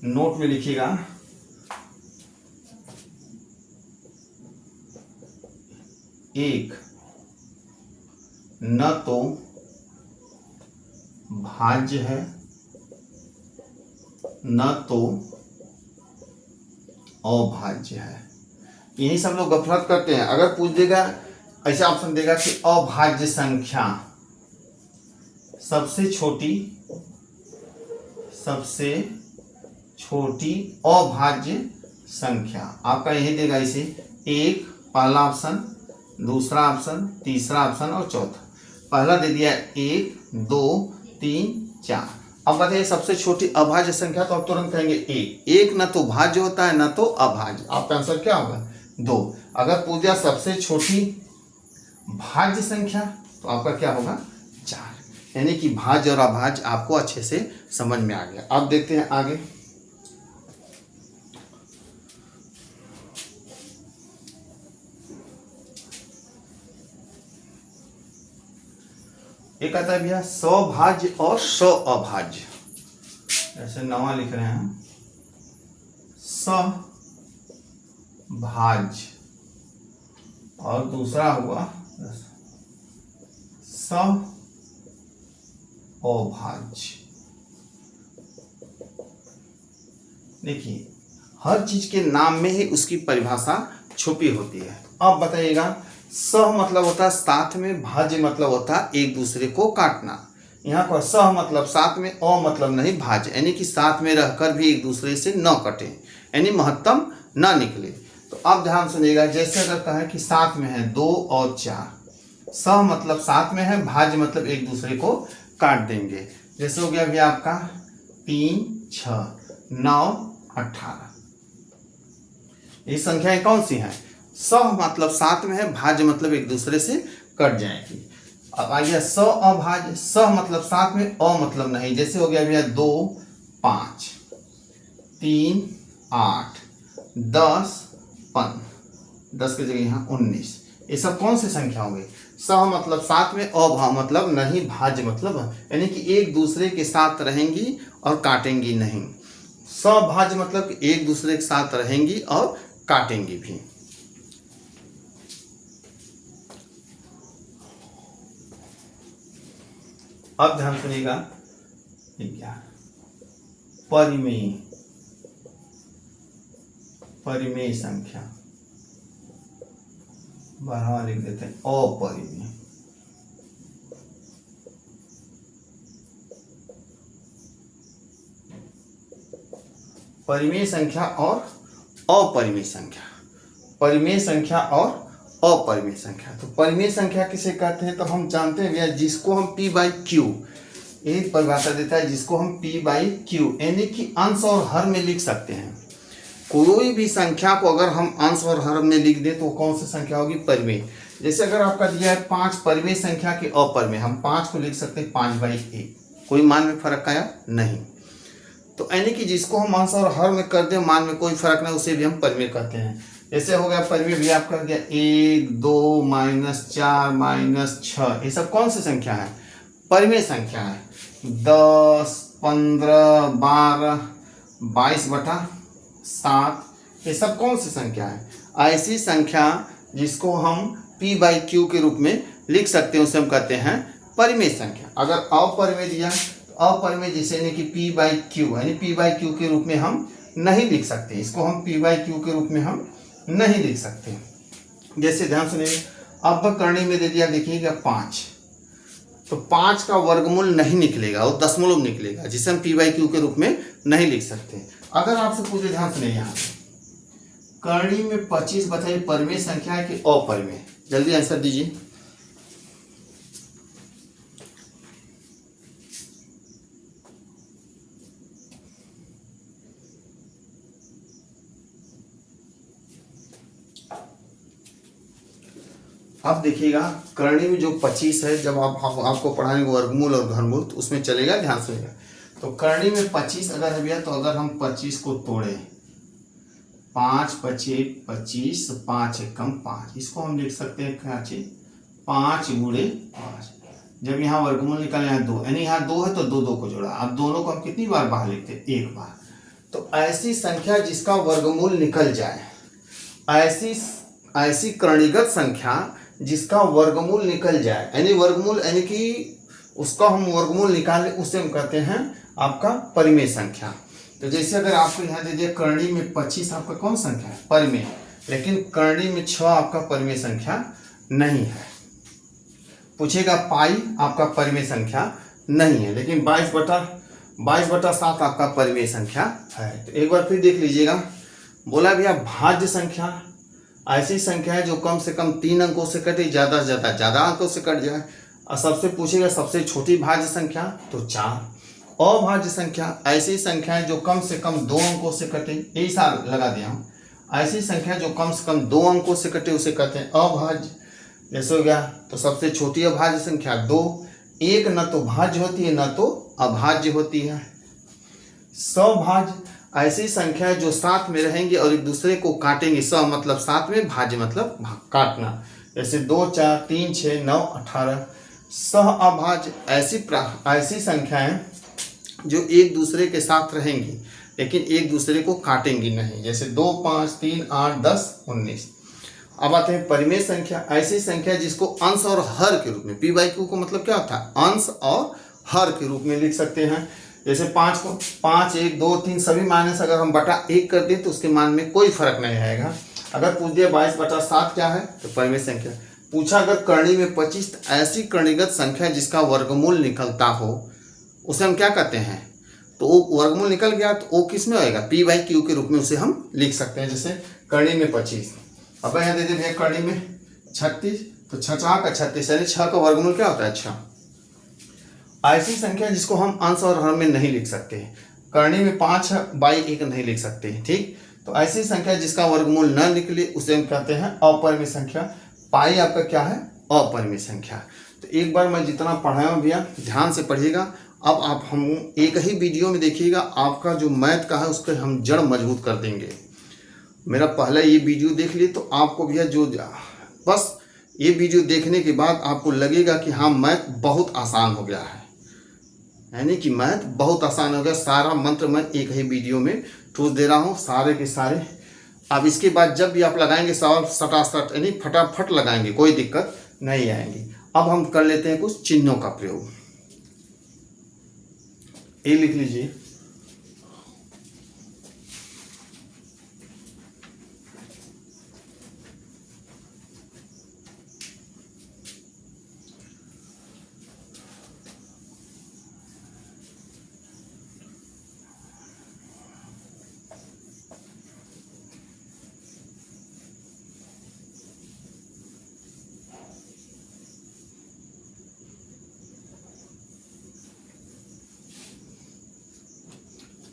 नोट में लिखिएगा एक न तो भाज्य है न तो अभाज्य है। यही सब लोग गफलत करते हैं। अगर पूछ देगा, ऐसा ऑप्शन देगा कि अभाज्य संख्या सबसे छोटी अभाज्य संख्या, आपका यही देगा इसे एक, पहला ऑप्शन, दूसरा ऑप्शन, तीसरा ऑप्शन और चौथा। पहला दे दिया 1 2 3 4। अब बताइए सबसे छोटी अभाज्य संख्या, तो आप तुरंत कहेंगे एक न तो भाज्य होता है न तो अभाज्य। आपका आंसर क्या होगा 2। अगर पूछ दिया सबसे छोटी भाज्य संख्या, तो आपका क्या होगा 4। यानी कि भाज्य और अभाज्य आपको अच्छे से समझ में आ गया। अब देखते हैं आगे। एक आता है भैया सभाज्य और अभाज्य, ऐसे नवा लिख रहे हैं, सभाज्य और दूसरा हुआ अभाज्य। देखिए हर चीज के नाम में ही उसकी परिभाषा छुपी होती है। अब बताइएगा, सह मतलब होता है साथ में, भाज्य मतलब होता है एक दूसरे को काटना। यहाँ पर सह मतलब साथ में, अ मतलब नहीं भाज्य, यानी कि साथ में रहकर भी एक दूसरे से न कटे, यानी महत्तम न निकले। तो अब ध्यान सुनिएगा, जैसे अगर कहें कि साथ में है 2 और 4, सह मतलब साथ में है, भाज्य मतलब एक दूसरे को काट देंगे। जैसे हो गया भैया आपका 3 6 9 18। ये संख्याएं कौन सी हैं? सह मतलब साथ में है, भाज्य मतलब एक दूसरे से कट जाएगी। अब आ गया स अभाज्य, सह मतलब साथ में, अ मतलब नहीं। जैसे हो गया भैया 2 5 3 8 10 15, 10 की जगह यहाँ 19। ये सब कौन सी संख्या होंगी? सह मतलब साथ में, अभा मतलब नहीं, भाज्य मतलब, यानी कि एक दूसरे के साथ रहेंगी और काटेंगी नहीं। सभाज्य मतलब कि एक दूसरे के साथ रहेंगी और काटेंगी भी। अब ध्यान सुनिएगा, परिमेय। परिमेय संख्या, बारहवां लिख देते हैं अपरिमेय। परिमेय संख्या और अपरिमेय संख्या, परिमेय संख्या और अपरिमेय संख्या। तो परिमेय संख्या किसे कहते हैं, तो हम जानते हैं भैया जिसको हम p बाई क्यू, एक परिभाषा देता है जिसको हम p बाई क्यू यानी कि अंश और हर में लिख सकते हैं। कोई भी संख्या को अगर हम अंश और हर में लिख दें तो कौन सी संख्या होगी, परिमेय। जैसे अगर आपका दिया है 5 परिमेय संख्या के अपरिमेय, हम 5 को लिख सकते हैं 5/1, कोई मान में फर्क आया नहीं। तो यानी कि जिसको हम अंश और हर में कर दें मान में कोई फर्क नहीं, उसे भी हम परिमेय कहते हैं। जैसे हो गया परिमेय भी आपका गया 1, 2, -4, -6, ये सब कौन सी संख्या है, परिमेय संख्या है। 10, 15, 12, 22/7, ये सब कौन सी संख्या है, ऐसी संख्या जिसको हम p बाई क्यू के रूप में लिख सकते हैं, उसे हम कहते हैं परिमेय संख्या। अगर अपरिमेय दिया तो अपरिमेय जिसे यानी कि p बाई क्यू यानी p बाई क्यू के रूप में हम नहीं लिख सकते, इसको हम p बाई क्यू के रूप में हम नहीं लिख सकते। जैसे ध्यान सुनिए, अब करणी में दे दिया देखिएगा 5, तो 5 का वर्गमूल नहीं निकलेगा, वो दशमलव निकलेगा, जिसे हम p बाई क्यू के रूप में नहीं लिख सकते। अगर आपसे पूछे, ध्यान सुनिए, यहाँ करणी में 25 बताइए परिमेय संख्या है कि अपरिमेय, जल्दी आंसर दीजिए। अब देखिएगा करणी में जो 25 है, जब आपको पढ़ाएंगे वर्गमूल और घनमूल तो उसमें चलेगा, ध्यान सुनिएगा। तो करणी में 25 अगर है भैया, तो अगर हम 25 को तोड़े, 5 × 25 = 25, 5 × 1 = 5, इसको हम लिख सकते हैं क्या चीज, 5 × 5। जब यहाँ वर्गमूल निकाले, यहाँ 2 यानी यहाँ 2 है तो 2 को जोड़ा, अब दोनों को हम कितनी बार बाहर लिखते हैं, 1 बार। तो ऐसी संख्या जिसका वर्गमूल निकल जाए, ऐसी करणीगत संख्या जिसका वर्गमूल निकल जाए, यानी वर्गमूल यानी कि उसका हम वर्गमूल निकालें, उसे हम कहते हैं आपका परिमेय संख्या। तो जैसे अगर आपको यहाँ दे दिया करणी में 25 आपका कौन संख्या है, परिमेय, लेकिन करणी में 6 आपका परिमेय संख्या नहीं है। पूछेगा पाई आपका परिमेय संख्या नहीं है, लेकिन 22/7 आपका परिमेय संख्या है। तो एक बार फिर देख लीजिएगा, बोला भैया भाज्य संख्या ऐसी संख्या है जो कम से कम 3 अंकों से कटे, ज़्यादा से ज़्यादा अंकों से कट जाए। और सबसे पूछेगा सबसे छोटी भाज्य संख्या, तो 4। अभाज्य संख्या ऐसी संख्या है जो कम से कम 2 अंकों से कटे, यही साल लगा दिया हम, ऐसी संख्या जो कम से कम 2 अंकों से कटे उसे कहते हैं अभाज्य। जैसे हो गया, तो सबसे छोटी अभाज्य संख्या 2, एक न तो भाज्य होती है न तो अभाज्य होती है। सभाज्य ऐसी संख्या है जो साथ में रहेंगे और एक दूसरे को काटेंगे, स मतलब साथ में, भाज्य मतलब काटना। जैसे 2, 4, 3, 6, 9, 18। सह अभाज्य ऐसी संख्याएं जो एक दूसरे के साथ रहेंगी लेकिन एक दूसरे को काटेंगी नहीं, जैसे 2, 5, 3, 8, 10, 19। अब आते हैं परिमेय संख्या, ऐसी संख्या जिसको अंश और हर के रूप में, p बाई क्यू को मतलब क्या होता है, अंश और हर के रूप में लिख सकते हैं। जैसे 5 को 5, 1, 2, 3 सभी माइनस अगर हम बटा 1 कर दें तो उसके मान में कोई फर्क नहीं आएगा। अगर पूछ दिया 22/7 क्या है, तो परिमेय संख्या। पूछा अगर करणी में 25, तो ऐसी करणीगत संख्या जिसका वर्गमूल निकलता हो उसे हम क्या कहते हैं, तो वो वर्गमूल निकल गया तो वो किस में आएगा, p बाई क्यू के रूप में उसे हम लिख सकते हैं। जैसे करणी में 25, अब यहाँ दे दीजिए करणी में 36, तो 6 का 36 यानी 6 का वर्गमूल क्या होता है, 6। ऐसी संख्या जिसको हम अंश और हर में नहीं लिख सकते, करणी में 5/1 नहीं लिख सकते, ठीक। तो ऐसी संख्या जिसका वर्गमूल न निकले उसे हम कहते हैं अपरिमेय संख्या। पाई आपका क्या है, अपरिमेय संख्या। तो एक बार मैं जितना पढ़ाया हूँ भैया ध्यान से पढ़िएगा। अब आप हम एक ही वीडियो में देखिएगा, आपका जो मैथ का है उसके हम जड़ मजबूत कर देंगे। मेरा पहला ये वीडियो देख लिए तो आपको भैया जो बस ये वीडियो देखने के बाद आपको लगेगा कि हाँ मैथ बहुत आसान हो गया है, यानी कि मैथ बहुत आसान हो गया। सारा मंत्र मैं एक ही वीडियो में ठूस दे रहा हूँ, सारे के सारे। अब इसके बाद जब भी आप लगाएंगे सवाल सटासट यानी फटाफट लगाएंगे, कोई दिक्कत नहीं आएंगी। अब हम कर लेते हैं कुछ चिन्हों का प्रयोग। ये लिख लीजिए,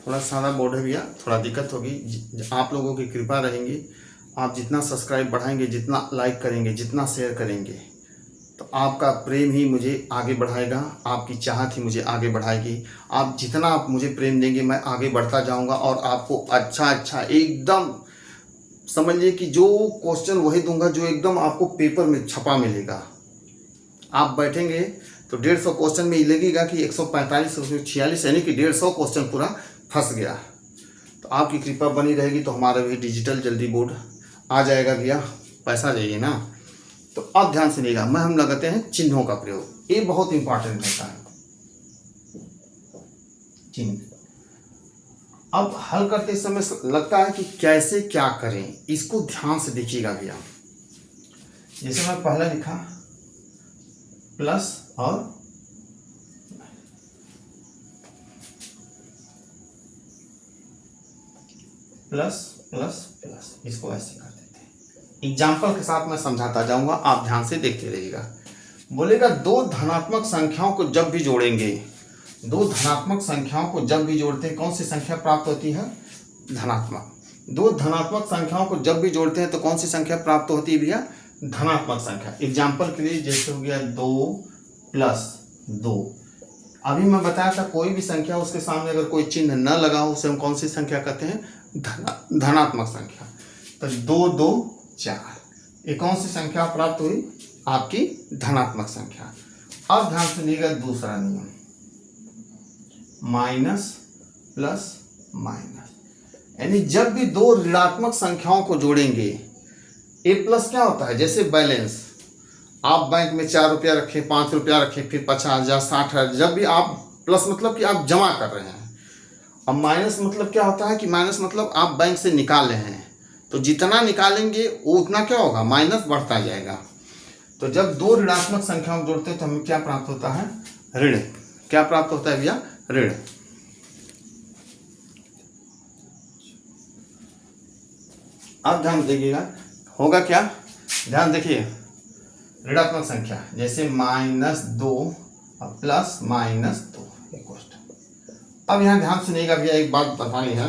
थोड़ा सादा बोर्ड है भैया, थोड़ा दिक्कत होगी। आप लोगों की कृपा रहेंगी, आप जितना सब्सक्राइब बढ़ाएंगे, जितना लाइक करेंगे, जितना शेयर करेंगे, तो आपका प्रेम ही मुझे आगे बढ़ाएगा, आपकी चाहत ही मुझे आगे बढ़ाएगी। आप जितना आप मुझे प्रेम देंगे, मैं आगे बढ़ता जाऊंगा और आपको अच्छा एकदम समझिए कि जो क्वेश्चन वही दूंगा जो एकदम आपको पेपर में छपा मिलेगा। आप बैठेंगे तो 150 क्वेश्चन में लगेगा कि 145 146 यानी कि 150 क्वेश्चन पूरा फंस गया। तो आपकी कृपा बनी रहेगी तो हमारा भी डिजिटल जल्दी बोर्ड आ जाएगा भैया, पैसा चाहिए ना। तो अब ध्यान सुनिएगा, मैं हम लगाते हैं चिन्हों का प्रयोग, ये बहुत इंपॉर्टेंट होता है चिन्ह। अब हल करते समय लगता है कि कैसे क्या करें, इसको ध्यान से देखिएगा भैया। जैसे मैं पहला लिखा प्लस और प्लस प्लस प्लस, इसको ऐसे कर देते हैं। एग्जाम्पल के साथ मैं समझाता जाऊंगा, आप ध्यान से देखते रहिएगा। बोलेगा दो धनात्मक संख्याओं को जब भी जोड़ेंगे, दो धनात्मक संख्याओं को जब भी जोड़ते हैं कौन सी संख्या प्राप्त होती है? धनात्मक। दो धनात्मक संख्याओं को जब भी जोड़ते हैं तो कौन सी संख्या प्राप्त होती है भैया? धनात्मक संख्या। एग्जाम्पल के लिए जैसे हो गया 2 + 2। अभी मैं बताया था कोई भी संख्या उसके सामने अगर कोई चिन्ह न लगा हो उसे हम कौन सी संख्या कहते हैं? धनात्मक संख्या। तो 2 2 4, ये कौन सी संख्या प्राप्त हुई? आपकी धनात्मक संख्या। अब ध्यान सुनिएगा दूसरा नियम, माइनस प्लस माइनस, यानी जब भी दो ऋणात्मक संख्याओं को जोड़ेंगे, ए प्लस क्या होता है? जैसे बैलेंस, आप बैंक में 4 रुपया रखे, 5 रुपया रखे, फिर 50,000 60,000, जब भी आप प्लस मतलब कि आप जमा कर रहे हैं। अब माइनस मतलब क्या होता है कि माइनस मतलब आप बैंक से निकाल रहे हैं, तो जितना निकालेंगे वो उतना क्या होगा? माइनस बढ़ता जाएगा। तो जब दो ऋणात्मक संख्याओं को जोड़ते हैं तो हमें क्या प्राप्त होता है? ऋण। क्या प्राप्त होता है भैया? ऋण। अब ध्यान देखिएगा होगा क्या, ध्यान देखिए। ऋणात्मक संख्या जैसे -2 और प्लस -2 अब यहाँ ध्यान सुनिएगा भैया, एक बात बतानी है।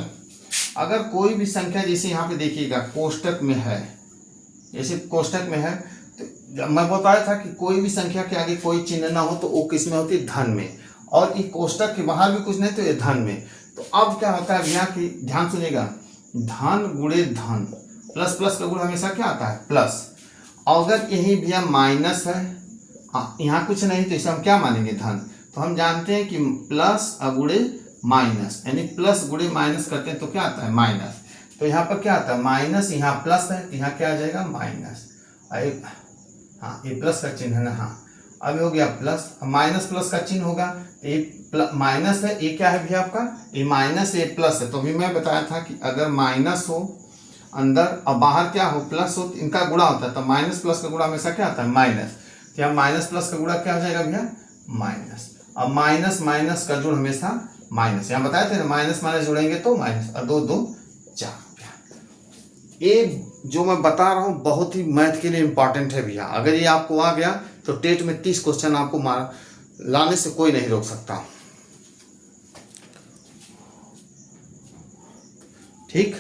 अगर कोई भी संख्या जैसे यहाँ पे देखिएगा कोष्टक में है, जैसे कोष्टक में है, तो मैं बताया था कि कोई भी संख्या के आगे कोई चिन्ह ना हो तो वो किस में होती है? धन में। और ये कोष्टक के बाहर भी कुछ नहीं तो ये धन में। तो अब क्या होता है भैया कि ध्यान सुनिएगा, धन गुणे धन, प्लस प्लस का गुण हमेशा क्या आता है? प्लस। अगर यही भैया माइनस है, यहाँ कुछ नहीं तो इसे हम क्या मानेंगे? धन। तो हम जानते हैं कि प्लस गुणे माइनस, यानी प्लस गुणे माइनस करते हैं तो क्या आता है? माइनस। तो यहाँ पर क्या आता है? माइनस, यहाँ प्लस है तो यहाँ क्या आ जाएगा? माइनस। हाँ, ये प्लस का चिन्ह है ना। हाँ, अब हो गया प्लस, माइनस प्लस का चिन्ह होगा। ये माइनस है, ये क्या है भैया आपका? ये माइनस, ये प्लस है। तो अभी मैं बताया था कि अगर माइनस हो अंदर और बाहर क्या हो? प्लस हो, तो इनका गुणा होता है। तो माइनस प्लस का गुणा हमेशा क्या आता है? माइनस। तो यहाँ माइनस प्लस का गुणा क्या हो जाएगा भैया? माइनस। अब माइनस माइनस का जुड़ हमेशा माइनस, यहाँ बताए थे ना, माइनस माइनस जुड़ेंगे तो माइनस, और 2 2 4। ये जो मैं बता रहा हूँ बहुत ही मैथ के लिए इंपॉर्टेंट है भैया। अगर ये आपको आ गया तो टेट में 30 क्वेश्चन आपको लाने से कोई नहीं रोक सकता। ठीक,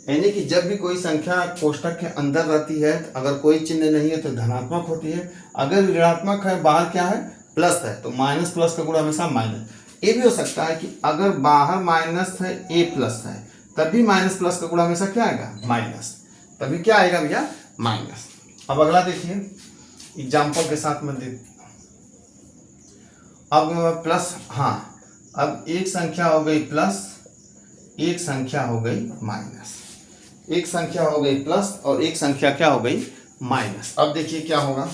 यानी कि जब भी कोई संख्या कोष्टक के अंदर रहती है, अगर कोई चिन्ह नहीं है तो धनात्मक होती है। अगर ऋणात्मक है, बाहर क्या है? प्लस है, तो माइनस प्लस का गुण हमेशा माइनस। ये भी हो सकता है कि अगर बाहर माइनस है, ए प्लस है, तभी माइनस प्लस का गुण हमेशा क्या आएगा? माइनस। तभी क्या आएगा भैया? माइनस। अब अगला देखिए एग्जाम्पल के साथ में अब प्लस, हाँ, अब एक संख्या हो गई प्लस, एक संख्या हो गई माइनस, एक संख्या हो गई प्लस और एक संख्या क्या हो गई? माइनस। अब देखिए क्या होगा,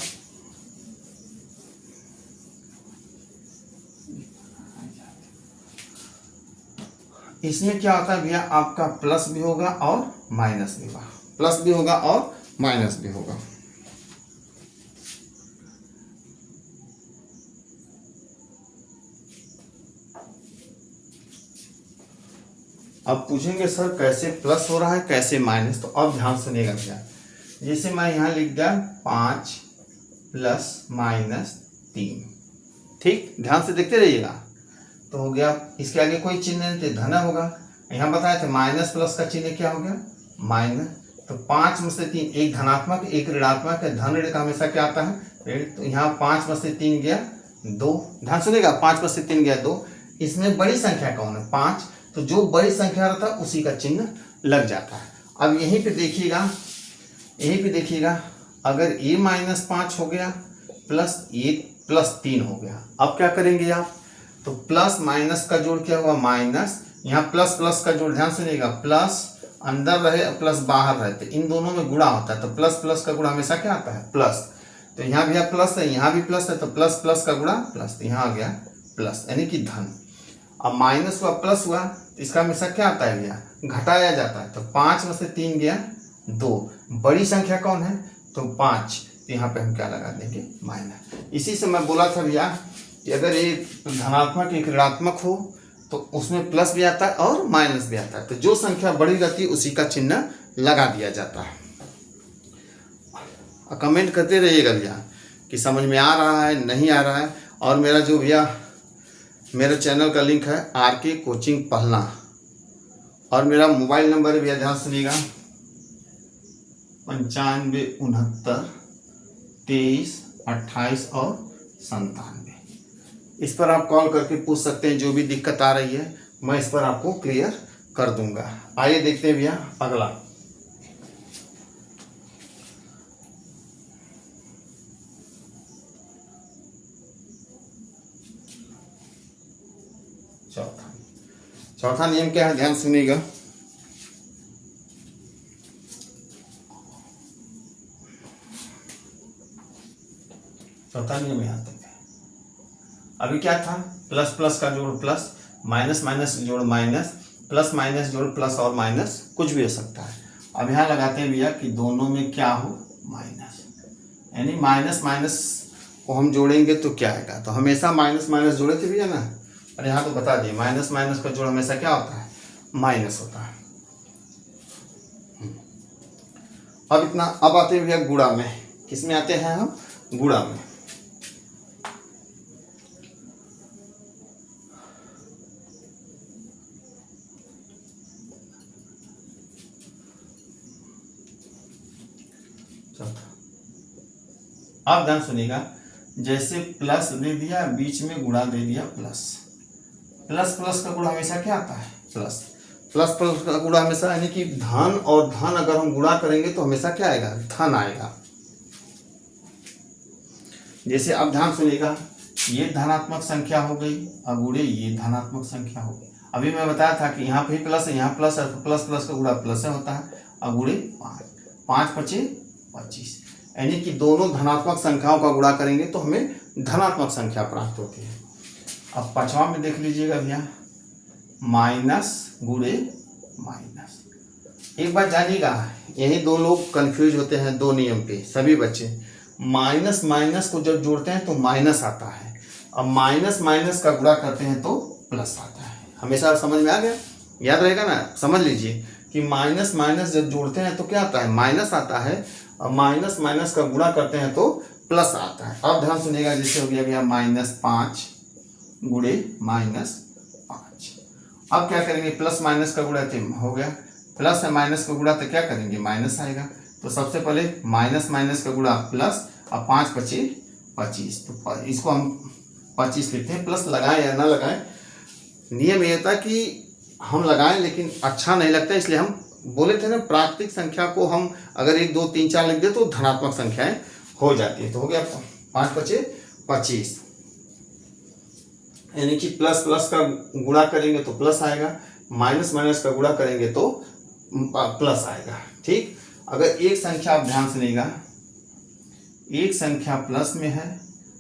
इसमें क्या होता है भैया? आपका प्लस भी होगा और माइनस भी होगा, प्लस भी होगा और माइनस भी होगा। अब पूछेंगे सर कैसे प्लस हो रहा है, कैसे माइनस? तो अब ध्यान सुनिएगा भैया। जैसे मैं यहाँ लिख दिया 5 + -3, ठीक, ध्यान से देखते रहिएगा। तो हो गया, इसके आगे कोई चिन्ह नहीं थे, धन होगा। यहाँ बताए थे माइनस प्लस का चिन्ह क्या हो गया, माइनस। तो 5 में से 3, एक धनात्मक एक ऋणात्मक है, धन ऋण का हमेशा क्या आता है ऋण। तो यहाँ 5 में से 3 गया 2, ध्यान सुनेगा, 5 में से 3 गया 2। इसमें बड़ी संख्या कौन है, 5, तो जो बड़ी संख्या रहता है उसी का चिन्ह लग जाता है। अब यहीं पे देखिएगा, अगर a -5 हो गया प्लस a +3 हो गया, अब क्या करेंगे आप, तो प्लस माइनस का जोड़ क्या हुआ माइनस, यहाँ प्लस प्लस का जोड़, ध्यान सुनिएगा, प्लस अंदर रहे प्लस बाहर रहे, तो इन दोनों में गुणा होता है, तो प्लस प्लस का गुणा हमेशा क्या आता है प्लस। तो यहाँ भी प्लस है, यहाँ भी प्लस है, तो प्लस प्लस का गुणा प्लस, तो यहाँ आ गया प्लस यानी कि धन। अब माइनस हुआ प्लस हुआ, तो इसका हमेशा क्या आता है भैया, घटाया जाता है। तो 5 में से 3 गया 2, बड़ी संख्या कौन है, तो 5, तो यहाँ पे हम क्या लगा देंगे माइनस। इसी से मैं बोला था भैया कि अगर एक धनात्मक एक ऋणात्मक हो तो उसमें प्लस भी आता है और माइनस भी आता है, तो जो संख्या बड़ी रहती है उसी का चिन्ह लगा दिया जाता है। कमेंट करते रहिएगा भैया कि समझ में आ रहा है नहीं आ रहा है। और मेरा जो भैया मेरे चैनल का लिंक है RK कोचिंग पहलना, और मेरा मोबाइल नंबर है भैया, ध्यान सुनिएगा, 95 69 23 28 और 97। इस पर आप कॉल करके पूछ सकते हैं, जो भी दिक्कत आ रही है मैं इस पर आपको क्लियर कर दूंगा। आइए देखते हैं भैया अगला। चौथा नियम क्या है, ध्यान सुनिएगा, चौथा नियम यहाँ तक है। अभी क्या था, प्लस प्लस का जोड़ प्लस, माइनस माइनस जोड़ माइनस, प्लस माइनस जोड़ प्लस और माइनस, कुछ भी हो सकता है। अब यहाँ लगाते हैं भैया कि दोनों में क्या हो माइनस, यानी माइनस माइनस को हम जोड़ेंगे तो क्या आएगा, तो हमेशा माइनस माइनस जोड़े थे भैया ना, और यहाँ तो बता दिए माइनस माइनस का जोड़ हमेशा क्या होता है माइनस होता है। अब इतना, अब आते हैं भैया गुणा में। किस में आते हैं हम, गुणा में। अब ध्यान सुनिएगा, जैसे प्लस दे दिया बीच में गुणा दे दिया प्लस, प्लस प्लस का गुणा हमेशा क्या आता है प्लस, प्लस प्लस का गुणा हमेशा, यानी कि धन और धन अगर हम गुणा करेंगे तो हमेशा क्या आएगा धन आएगा। जैसे अब ध्यान सुनिएगा, ये धनात्मक संख्या हो गई, अब गुणे ये धनात्मक संख्या हो गई। अभी मैं बताया था कि यहाँ पे प्लस है, यहाँ प्लस है, तो प्लस प्लस का गुणा प्लस है होता है। अब गुणे 5, 5 5 25, यानी कि दोनों धनात्मक संख्याओं का गुणा करेंगे तो हमें धनात्मक संख्या प्राप्त होती है। अब पांचवा में देख लीजिएगा भैया, माइनस गुणे माइनस। एक बात जानिएगा, यही दो लोग कंफ्यूज होते हैं दो नियम पे, सभी बच्चे। माइनस माइनस को जब जोड़ते हैं तो माइनस आता है, अब माइनस माइनस का गुणा करते हैं तो प्लस आता है। हमेशा समझ में आ गया, याद रहेगा ना, समझ लीजिए कि माइनस माइनस जब जोड़ते हैं तो क्या आता है माइनस आता है, और माइनस माइनस का गुणा करते हैं तो प्लस आता है। अब ध्यान सुनिएगा, जैसे हो गया भैया -5 गुणे -5। अब क्या करेंगे, प्लस माइनस का गुणा हो गया, प्लस है माइनस का गुणा तो क्या करेंगे माइनस आएगा। तो सबसे पहले माइनस माइनस का गुणा प्लस, अब 5 5 25, तो इसको हम 25 लिखते हैं। प्लस लगाएं या ना लगाएं, नियम ये था कि हम लगाएं, लेकिन अच्छा नहीं लगता, इसलिए हम बोले थे ना, प्राकृतिक संख्या को हम अगर 1 2 3 4 लिख दे तो धनात्मक संख्याएं हो जाती है। तो हो गया 5 5 25, यानी कि प्लस प्लस का गुणा करेंगे तो प्लस आएगा, माइनस माइनस का गुणा करेंगे तो प्लस आएगा। ठीक, अगर एक संख्या, आप ध्यान सुनिएगा, एक संख्या प्लस में है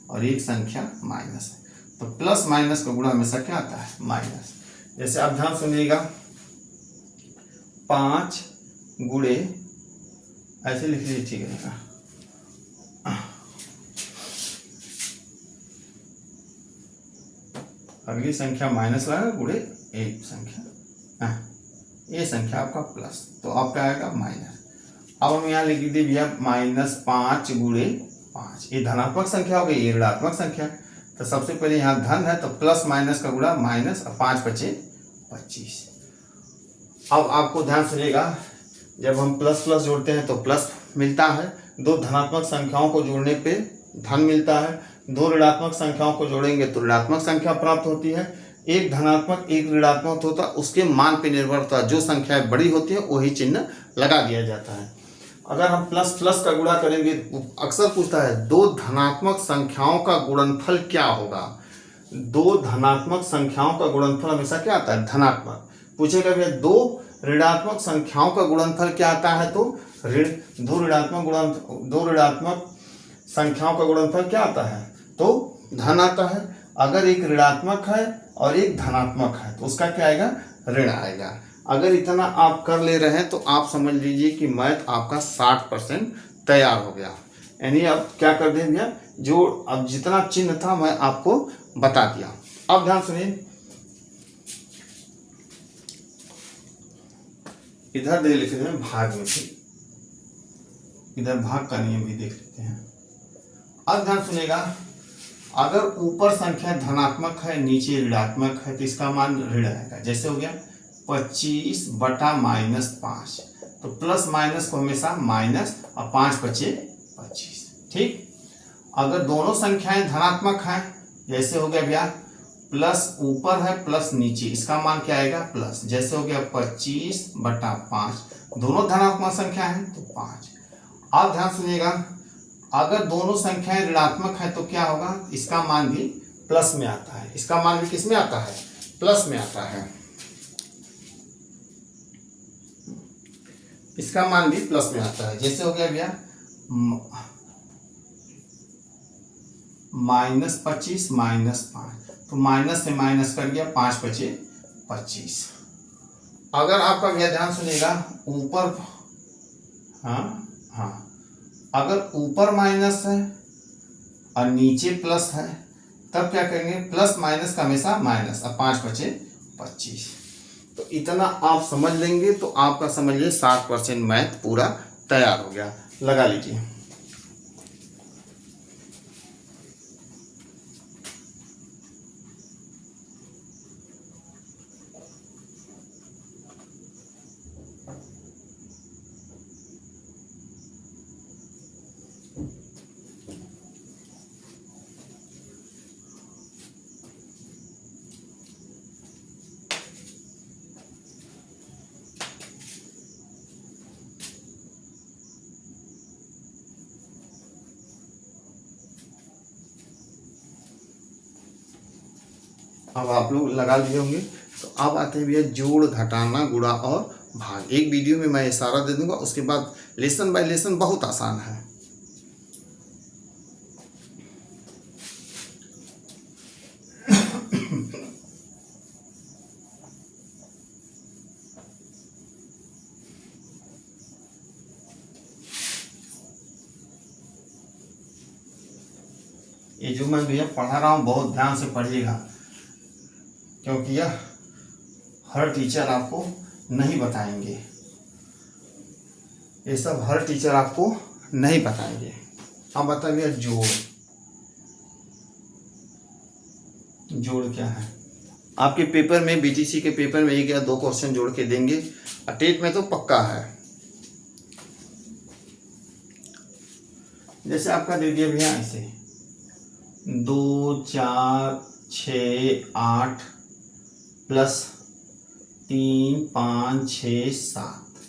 और एक संख्या माइनस है, तो प्लस माइनस का गुणा हमेशा क्या आता है माइनस। जैसे आप ध्यान सुनिएगा, 5 गुणे, ऐसे लिख लीजिए, ठीक रहेगा। अगली संख्या माइनस लगा गुणे एक संख्या, ये संख्या आपका प्लस, तो आपका आएगा माइनस। अब हम यहाँ लिख दीजिए भैया -5 गुणे 5, ये धनात्मक संख्या हो गई, ये ऋणात्मक संख्या, तो सबसे पहले यहाँ धन है तो प्लस माइनस का गुणा माइनस, और 5 बचे 25। अब आपको ध्यान सुनिएगा, जब हम प्लस प्लस जोड़ते हैं तो प्लस मिलता है, दो धनात्मक संख्याओं को जोड़ने पे धन मिलता है, दो ऋणात्मक संख्याओं को जोड़ेंगे तो ऋणात्मक संख्या प्राप्त होती है। एक धनात्मक एक ऋणात्मक होता है, उसके मान पे निर्भर होता है, जो संख्याएं बड़ी होती है वही चिन्ह लगा दिया जाता है। अगर हम प्लस प्लस का गुणा करेंगे, अक्सर पूछता है दो धनात्मक संख्याओं का गुणनफल क्या होगा। दो धनात्मक संख्याओं का गुणनफल हमेशा क्या आता है, धनात्मक। पूछेगा भैया दो ऋणात्मक संख्याओं का गुणनफल क्या आता है, तो दो ऋणात्मक संख्याओं का गुणनफल क्या आता है, तो धन आता है। अगर एक ऋणात्मक है और एक धनात्मक है तो उसका क्या आएगा, ऋण आएगा। अगर इतना आप कर ले रहे हैं तो आप समझ लीजिए कि मैथ आपका 60% तैयार हो गया। यानी अब क्या कर दें भैया, जो अब जितना चिन्ह था मैं आपको बता दिया। अब ध्यान सुनिए, इधर दे लिखते हैं भाग में भी, इधर भाग का नियम भी देख लेते हैं। अब ध्यान सुनिएगा, अगर ऊपर संख्या धनात्मक है नीचे ऋणात्मक है तो इसका मान ऋण आएगा। जैसे हो गया 25 बटा -5, तो प्लस माइनस को हमेशा माइनस और 5 बचे 25। ठीक, अगर दोनों संख्याएं धनात्मक हैं, जैसे हो गया भैया प्लस ऊपर है प्लस नीचे, इसका मान क्या आएगा, प्लस। जैसे हो गया 25 बटा 5, दोनों धनात्मक संख्या है तो 5। अब ध्यान सुनिएगा, अगर दोनों संख्याएं ऋणात्मक है तो क्या होगा, इसका मान भी प्लस में आता है। इसका मान भी किस में आता है, प्लस में आता है। इसका मान भी प्लस में आता है। जैसे हो गया भैया -25 -5, तो माइनस से माइनस कर दिया, 5 बचे 25। अगर आपका भैया ध्यान सुनिएगा ऊपर, हाँ अगर ऊपर माइनस है और नीचे प्लस है तब क्या करेंगे, प्लस माइनस का हमेशा माइनस, और 5 बचे 25। तो इतना आप समझ लेंगे तो आपका समझ लीजिए 60% मैथ पूरा तैयार हो गया। लगा लीजिए। अब आप लोग लगा लिए होंगे। तो अब आते हैं भैया जोड़ घटाना गुणा और भाग। एक वीडियो में मैं इशारा दे दूंगा, उसके बाद लेसन बाय लेसन बहुत आसान है। ये जो मैं भैया पढ़ा रहा हूँ बहुत ध्यान से पढ़िएगा, क्योंकि यह हर टीचर आपको नहीं बताएंगे। ये सब हर टीचर आपको नहीं बताएंगे। अब बता भैया जोड़ क्या है। आपके पेपर में, बीटीसी के पेपर में 1 या 2 क्वेश्चन जोड़ के देंगे, टेट में तो पक्का है। जैसे आपका दे दिया भैया ऐसे 2 4 6 8 प्लस 3 5 6 7,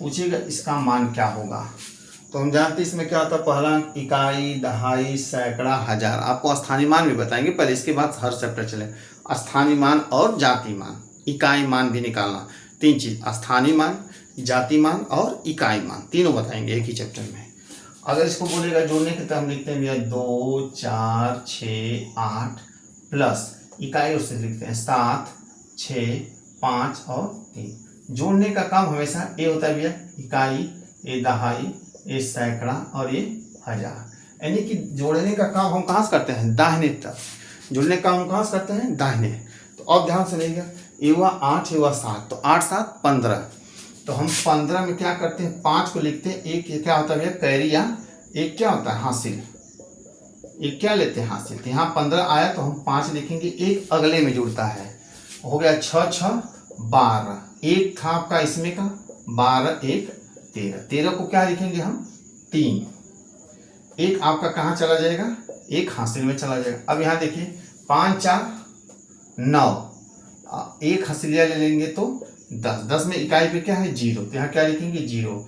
पूछेगा इसका मान क्या होगा। तो हम जानते हैं इसमें क्या होता है, पहला इकाई, दहाई, सैकड़ा, हजार। आपको स्थानीय मान भी बताएंगे, पहले इसके बाद हर चैप्टर चले। स्थानीय मान और जाति मान, इकाई मान भी निकालना। 3 चीज, स्थानीय मान, जाति मान और इकाई मान, तीनों बताएंगे एक ही चैप्टर में। अगर इसको बोलेगा जोड़ने के तो हम लिखते हैं भैया 2 4 6 8 प्लस इकाई उससे लिखते हैं 7 6 5 और 3। जोड़ने का काम हमेशा ये होता है भैया, इकाई, ये दहाई, ये सैकड़ा और ये हजार। यानी कि जोड़ने का काम हम कहाँ से करते हैं, दाहिने तरफ। जोड़ने का काम कहाँ से करते हैं, दाहिने। तो अब ध्यान से लेगा, ये हुआ 8, ये हुआ 7, तो 8 7 15। तो हम 15 में क्या करते हैं, 5 को लिखते हैं। एक क्या होता है भैया, कैरी, या एक क्या होता है, हासिल। एक क्या लेते हैं हासिल, तो यहाँ 15 आया तो हम 5 लिखेंगे, एक अगले में जुड़ता है, हो गया 6 6 12, एक था आपका इसमें का 12 1 13, 13 को क्या लिखेंगे हम 3, एक आपका कहाँ चला जाएगा, एक हासिल में चला जाएगा। अब यहाँ देखिए 5 4 9, एक हसीलिया ले लेंगे तो 10, 10 में इकाई पे क्या है 0, तो यहाँ क्या लिखेंगे 0,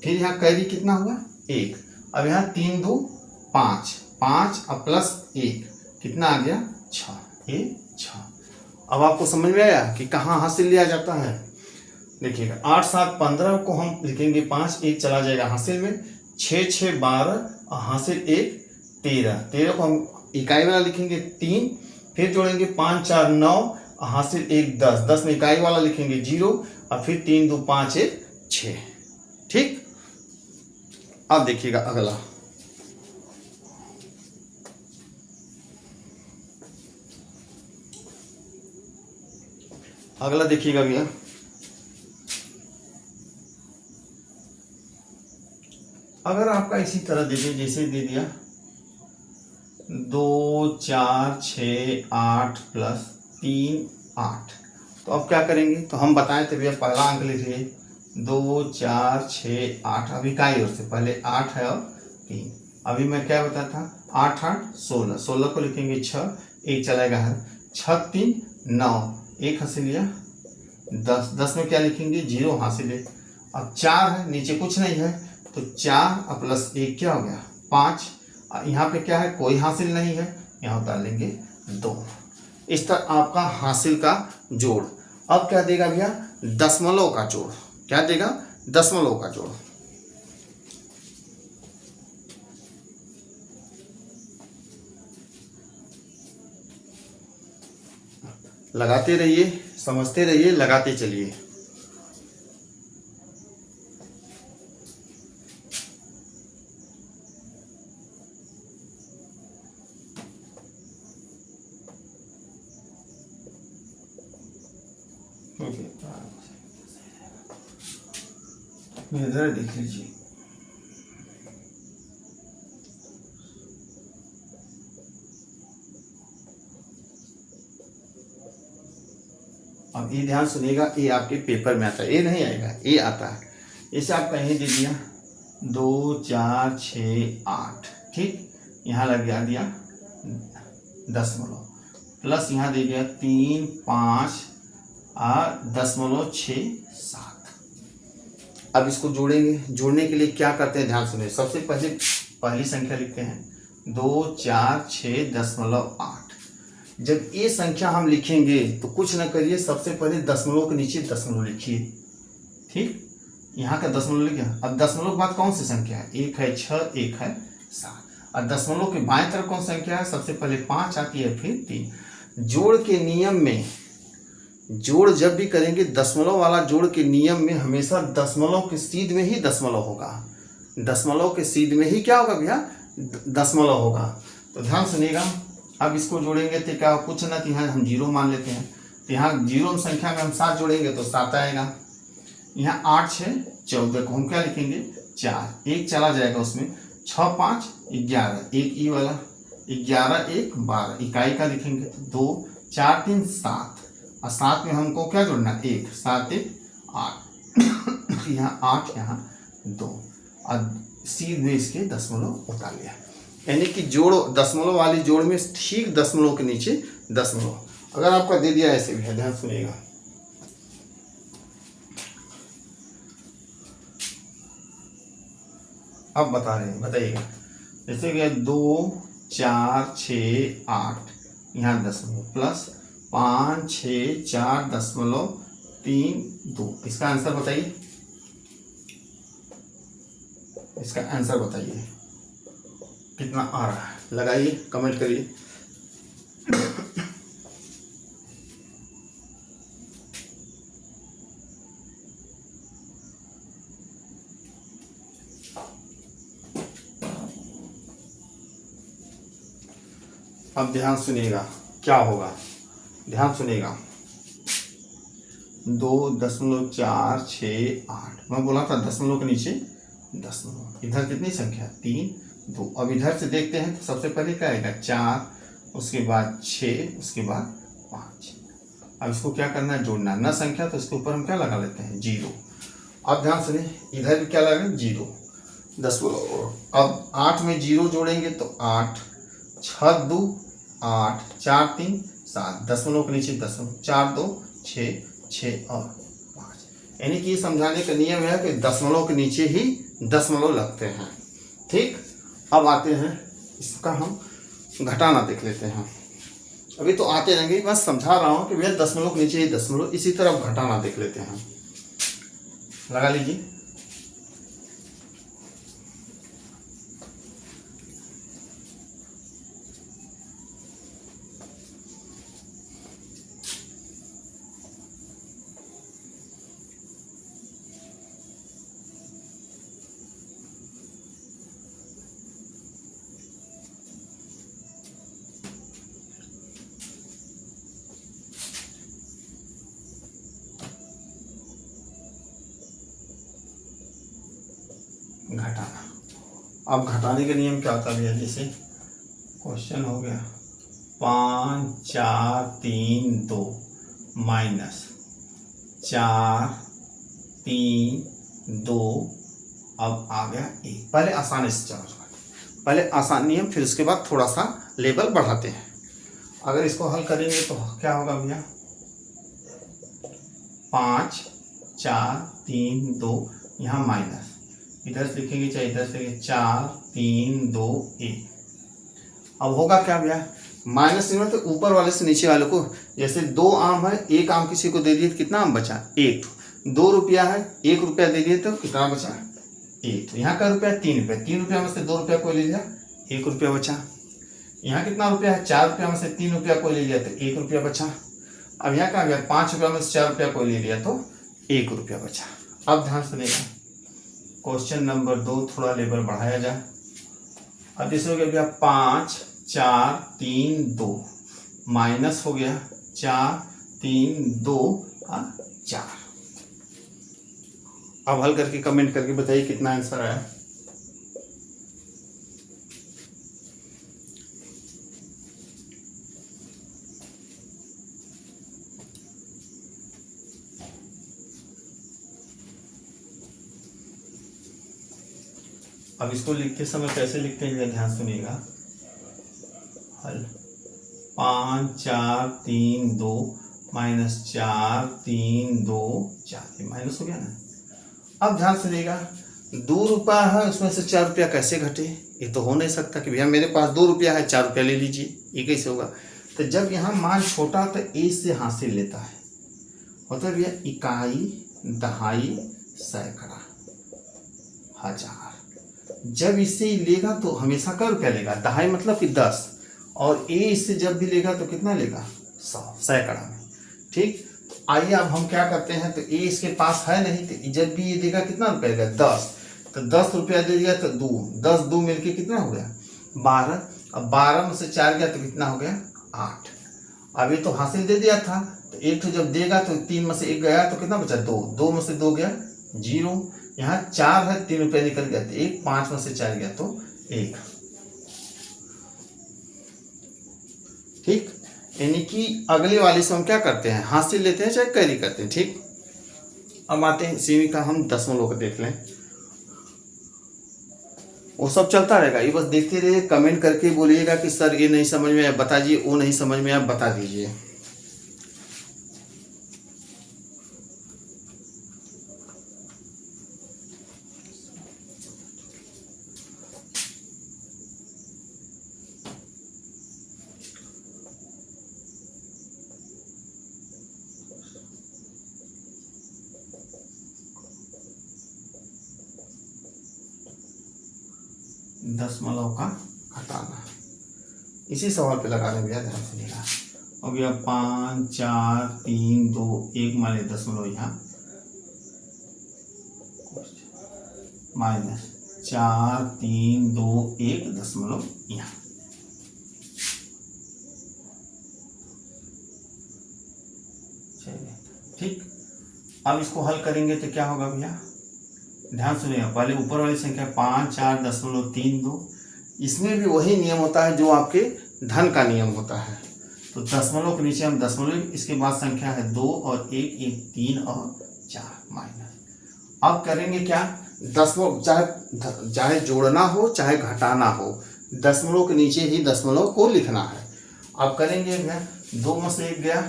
फिर यहाँ कैरी कितना हुआ 1, अब यहाँ 3 2 5, 5 अब प्लस 1 कितना आ गया 6, ये 6। अब आपको समझ में आया कि कहाँ हासिल लिया जाता है। देखिएगा 8 7 15 को हम लिखेंगे 5, 1 चला जाएगा हासिल में, 6 6 12 और हासिल 1 13, 13 को हम इकाई वाला लिखेंगे 3, फिर जोड़ेंगे 5 4 9 और हासिल 1 10, 10 में इकाई वाला लिखेंगे 0 और फिर 3 2 5 1 6। ठीक, अब देखिएगा अगला, अगला देखिएगा भैया, अगर आपका इसी तरह दे दिया, जैसे दे दिया 2 4 6 8 प्लस 3 8, तो अब क्या करेंगे, तो हम बताएं थे भैया पहला अंक लिखिए 2 4 6 8, अभी इकाई ओर से पहले 8 है और 3, अभी मैं क्या बताया था 8 8 16, 16 को लिखेंगे 6, एक चलाएगा हर 6 3 9, एक हासिल लिया 10, 10 में क्या लिखेंगे 0 हासिल है, अब 4 है नीचे कुछ नहीं है तो 4 और प्लस 1 क्या हो गया 5, यहाँ पे क्या है कोई हासिल नहीं है, यहाँ उतार लेंगे 2। इस तरह आपका हासिल का जोड़। अब क्या देगा भैया दशमलव का जोड़, क्या देगा दशमलव का जोड़। लगाते रहिए, समझते रहिए, लगाते चलिए। इधर देख लीजिए, अब ये ध्यान सुनिएगा, ये आपके पेपर में आता है, ये नहीं आएगा, ये आता है। इसे आप कहीं दे दिया 2 4 6 8, ठीक, यहाँ लग गया दिया दशमलव, प्लस यहाँ दे दिया 3 5 और 0.6 7। अब इसको जोड़ेंगे, जोड़ने के लिए क्या करते हैं ध्यान सुनिए, सबसे पहले पहली संख्या लिखते हैं 2 4 6 0.8। जब ये संख्या हम लिखेंगे तो कुछ ना करिए, सबसे पहले दशमलव के नीचे दशमलव लिखिए, ठीक, यहाँ का दशमलव लिख गया। अब दशमलव के बाद कौन सी संख्या है, 1 है 6, 1 है 7, और दशमलव के बाएं तरफ कौन संख्या है, सबसे पहले 5 आती है फिर 3। जोड़ के नियम में, जोड़ जब भी करेंगे दशमलव वाला जोड़ के नियम में हमेशा दशमलव के सीध में ही दशमलव होगा, दशमलव के सीध में ही क्या होगा भैया दशमलव होगा। तो ध्यान सुनिएगा, अब इसको जोड़ेंगे तो क्या कुछ ना, तो यहाँ हम 0 मान लेते हैं, तो यहाँ 0 संख्या में हम 7 जोड़ेंगे तो 7 आएगा। यहाँ 8 6 14 को हम क्या लिखेंगे 4, एक चला जाएगा उसमें, 6 5 11, एक ई वाला 11 1 12, इकाई का लिखेंगे 2 4 3 7, और 7 में हमको क्या जोड़ना 1, 7 1 8, यहाँ 8 यहाँ 2, और सीधे इसके दशमलव उतार लिया, यानी कि जोड़ दशमलव वाली जोड़ में ठीक दशमलव के नीचे दशमलव। अगर आपका दे दिया ऐसे भी है, ध्यान सुनिएगा, अब बता रहे हैं, बताइएगा, जैसे कि 2 4 6 8, यहाँ दशमलव प्लस 5 6 4 0.3 2, इसका आंसर बताइए, इसका आंसर बताइए कितना आ रहा है, लगाइए कमेंट करिए। अब ध्यान सुनिएगा क्या होगा, ध्यान सुनिएगा, 2.468, मैं बोला था दशमलव के नीचे दशमलव, इधर कितनी संख्या 3, 2। अब इधर से देखते हैं तो सबसे पहले क्या आएगा 4, उसके बाद 6, उसके बाद 5। अब इसको क्या करना है, जोड़ना न संख्या, तो इसके ऊपर हम क्या लगा लेते हैं 0। अब ध्यान सुनिए, इधर भी क्या लगा 0, 10 बोलो। अब 8 में 0 जोड़ेंगे तो 8, 6 2 8, 4 3 7, दशमलव के नीचे दशमलव, 4 2 6, 6 और 5। यानी कि ये समझाने का नियम है कि दशमलव के नीचे ही दशमलव लगते हैं। ठीक, अब आते हैं इसका हम घटाना देख लेते हैं। अभी तो आते रहेंगे, बस समझा रहा हूँ कि भैया दशमलव के नीचे ही दशमलव, इसी तरह घटाना देख लेते हैं। लगा लीजिए। घटाना, अब घटाने का नियम क्या होता है भैया, जैसे क्वेश्चन हो गया 5 4 3 2 माइनस 4 3 2, अब आ गया 1। पहले आसानी से चलो, पहले आसान नियम, फिर उसके बाद थोड़ा सा लेवल बढ़ाते हैं। अगर इसको हल करेंगे तो क्या होगा भैया, 5 4 3 2, यहाँ माइनस, इधर से लिखेंगे चाहे इधर से लिखेंगे 4 3 2 1। अब होगा क्या भैया, माइनस में तो ऊपर वाले से नीचे वाले को, जैसे 2 आम है, 1 आम किसी को दे दिए तो कितना आम बचा 1। 2 रुपया है, 1 रुपया दे दिए तो कितना बचा 1। तो यहाँ का रुपया 3 रुपया, 3 रुपया में से 2 रुपया कोई ले लिया, 1 रुपया बचा। यहाँ कितना रुपया है, 4 रुपया में से 3 रुपया कोई ले लिया तो 1 रुपया बचा। अब यहाँ क्या गया, 5 रुपया में से 4 रुपया कोई ले लिया तो 1 रुपया बचा। अब ध्यान से देखा, क्वेश्चन नंबर 2 थोड़ा लेवल बढ़ाया जाए। अब जैसे हो गया भैया 5 4 3 2 माइनस हो गया 4 3 2 4। अब हल करके कमेंट करके बताइए कितना आंसर आया। अब इसको लिखते समय कैसे लिखते हैं, ध्यान सुनिएगा। हल 5 4 3 2 माइनस 4 3 2 4, ये माइनस हो गया ना। अब ध्यान सुनिएगा, 2 रुपया है, उसमें से 4 रुपया कैसे घटे, ये तो हो नहीं सकता कि भैया मेरे पास 2 रुपया है 4 रुपया ले लीजिए, ये कैसे होगा। तो जब यहाँ मान छोटा तो ए से हासिल लेता है, मतलब भैया इकाई दहाई सैकड़ा हजार। जब इससे लेगा तो हमेशा क्या रुपया लेगा, दहाई मतलब कि 10, और ए इससे जब भी लेगा तो कितना लेगा 100 सैकड़ा में। ठीक, तो आइए अब हम क्या करते हैं, तो ए इसके पास है नहीं, तो जब भी ये देगा कितना रुपया देगा 10, तो 10 रुपया दे दिया तो 2, 10 2 मिलके कितना हो गया 12। अब 12 में से 4 गया तो कितना हो गया 8। अब ये तो हासिल दे दिया था, तो एक तो जब देगा तो 3 में से 1 गया तो कितना बचा 2, 2 में से 2 गया 0। यहाँ 4 है, 3 रुपया निकल गया तो 1, 5 में से 4 गया तो 1। ठीक, यानी कि अगले वाले से हम क्या करते हैं, हासिल लेते हैं चाहे कैरी करते हैं। ठीक, अब आते हैं इसी का हम दशमलव को देख लें। वो सब चलता रहेगा, ये बस देखते रहिए, कमेंट करके बोलिएगा कि सर ये नहीं समझ में आया बता दीजिए, वो नहीं समझ में आया बता दीजिए। दशमलव का घटाना, इसी सवाल पे लगा रहे भैया, ध्यान सुनिएगा। हो गया 5 4 3 2 1 माने दशमलव यहाँ माइनस 4 3 2 1 दशमलव यहाँ। ठीक, अब इसको हल करेंगे तो क्या होगा भैया, ध्यान सुनिएगा। पहले ऊपर वाली संख्या 5 4 दशमलव 3 2, इसमें भी वही नियम होता है जो आपके धन का नियम होता है। तो दशमलव के नीचे हम दशमलव, इसके बाद संख्या है 2 और 1, 3 और 4 माइनस। अब करेंगे क्या, दशमलव चाहे जोड़ना हो चाहे घटाना हो, दशमलव के नीचे ही दशमलव को लिखना है। अब करेंगे भैया, 2 में से 1 गया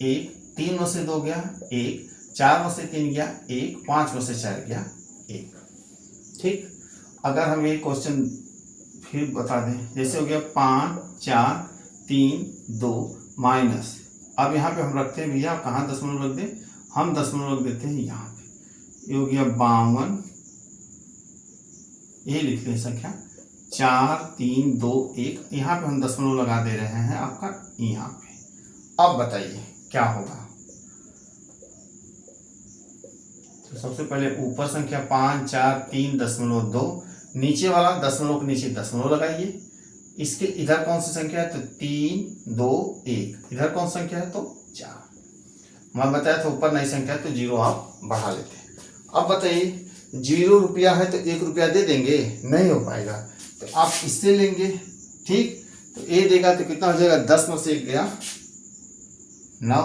1, 3 में से 2 गया 1, 4 में से 3 गया 1, 5 में से 4 गया 1। ठीक, अगर हम ये क्वेश्चन फिर बता दें, जैसे हो गया 5 4 3 2 माइनस। अब यहाँ पे हम रखते हैं भैया, कहाँ दशमलव रख दें, हम दशमलव रख देते हैं यहाँ पे। ये हो गया 52, ये लिखते हैं संख्या 4 3 2 1, यहाँ पे हम दशमलव लगा दे रहे हैं आपका यहाँ पे। अब बताइए क्या होगा। तो सबसे पहले ऊपर संख्या 5 4 3 दशमलव 2, नीचे वाला दशमलव के नीचे दशमलव लगाइए। इसके इधर कौन सी संख्या है, तो 3 2 1, इधर कौन सी संख्या है, तो 4। मैं बताया था ऊपर नई संख्या है तो 0 आप बढ़ा लेते हैं। अब बताइए 0 रुपया है तो 1 रुपया दे देंगे, नहीं हो पाएगा, तो आप इससे लेंगे। ठीक, तो ए देगा तो कितना हो जाएगा, 10 में से 1 गया 9।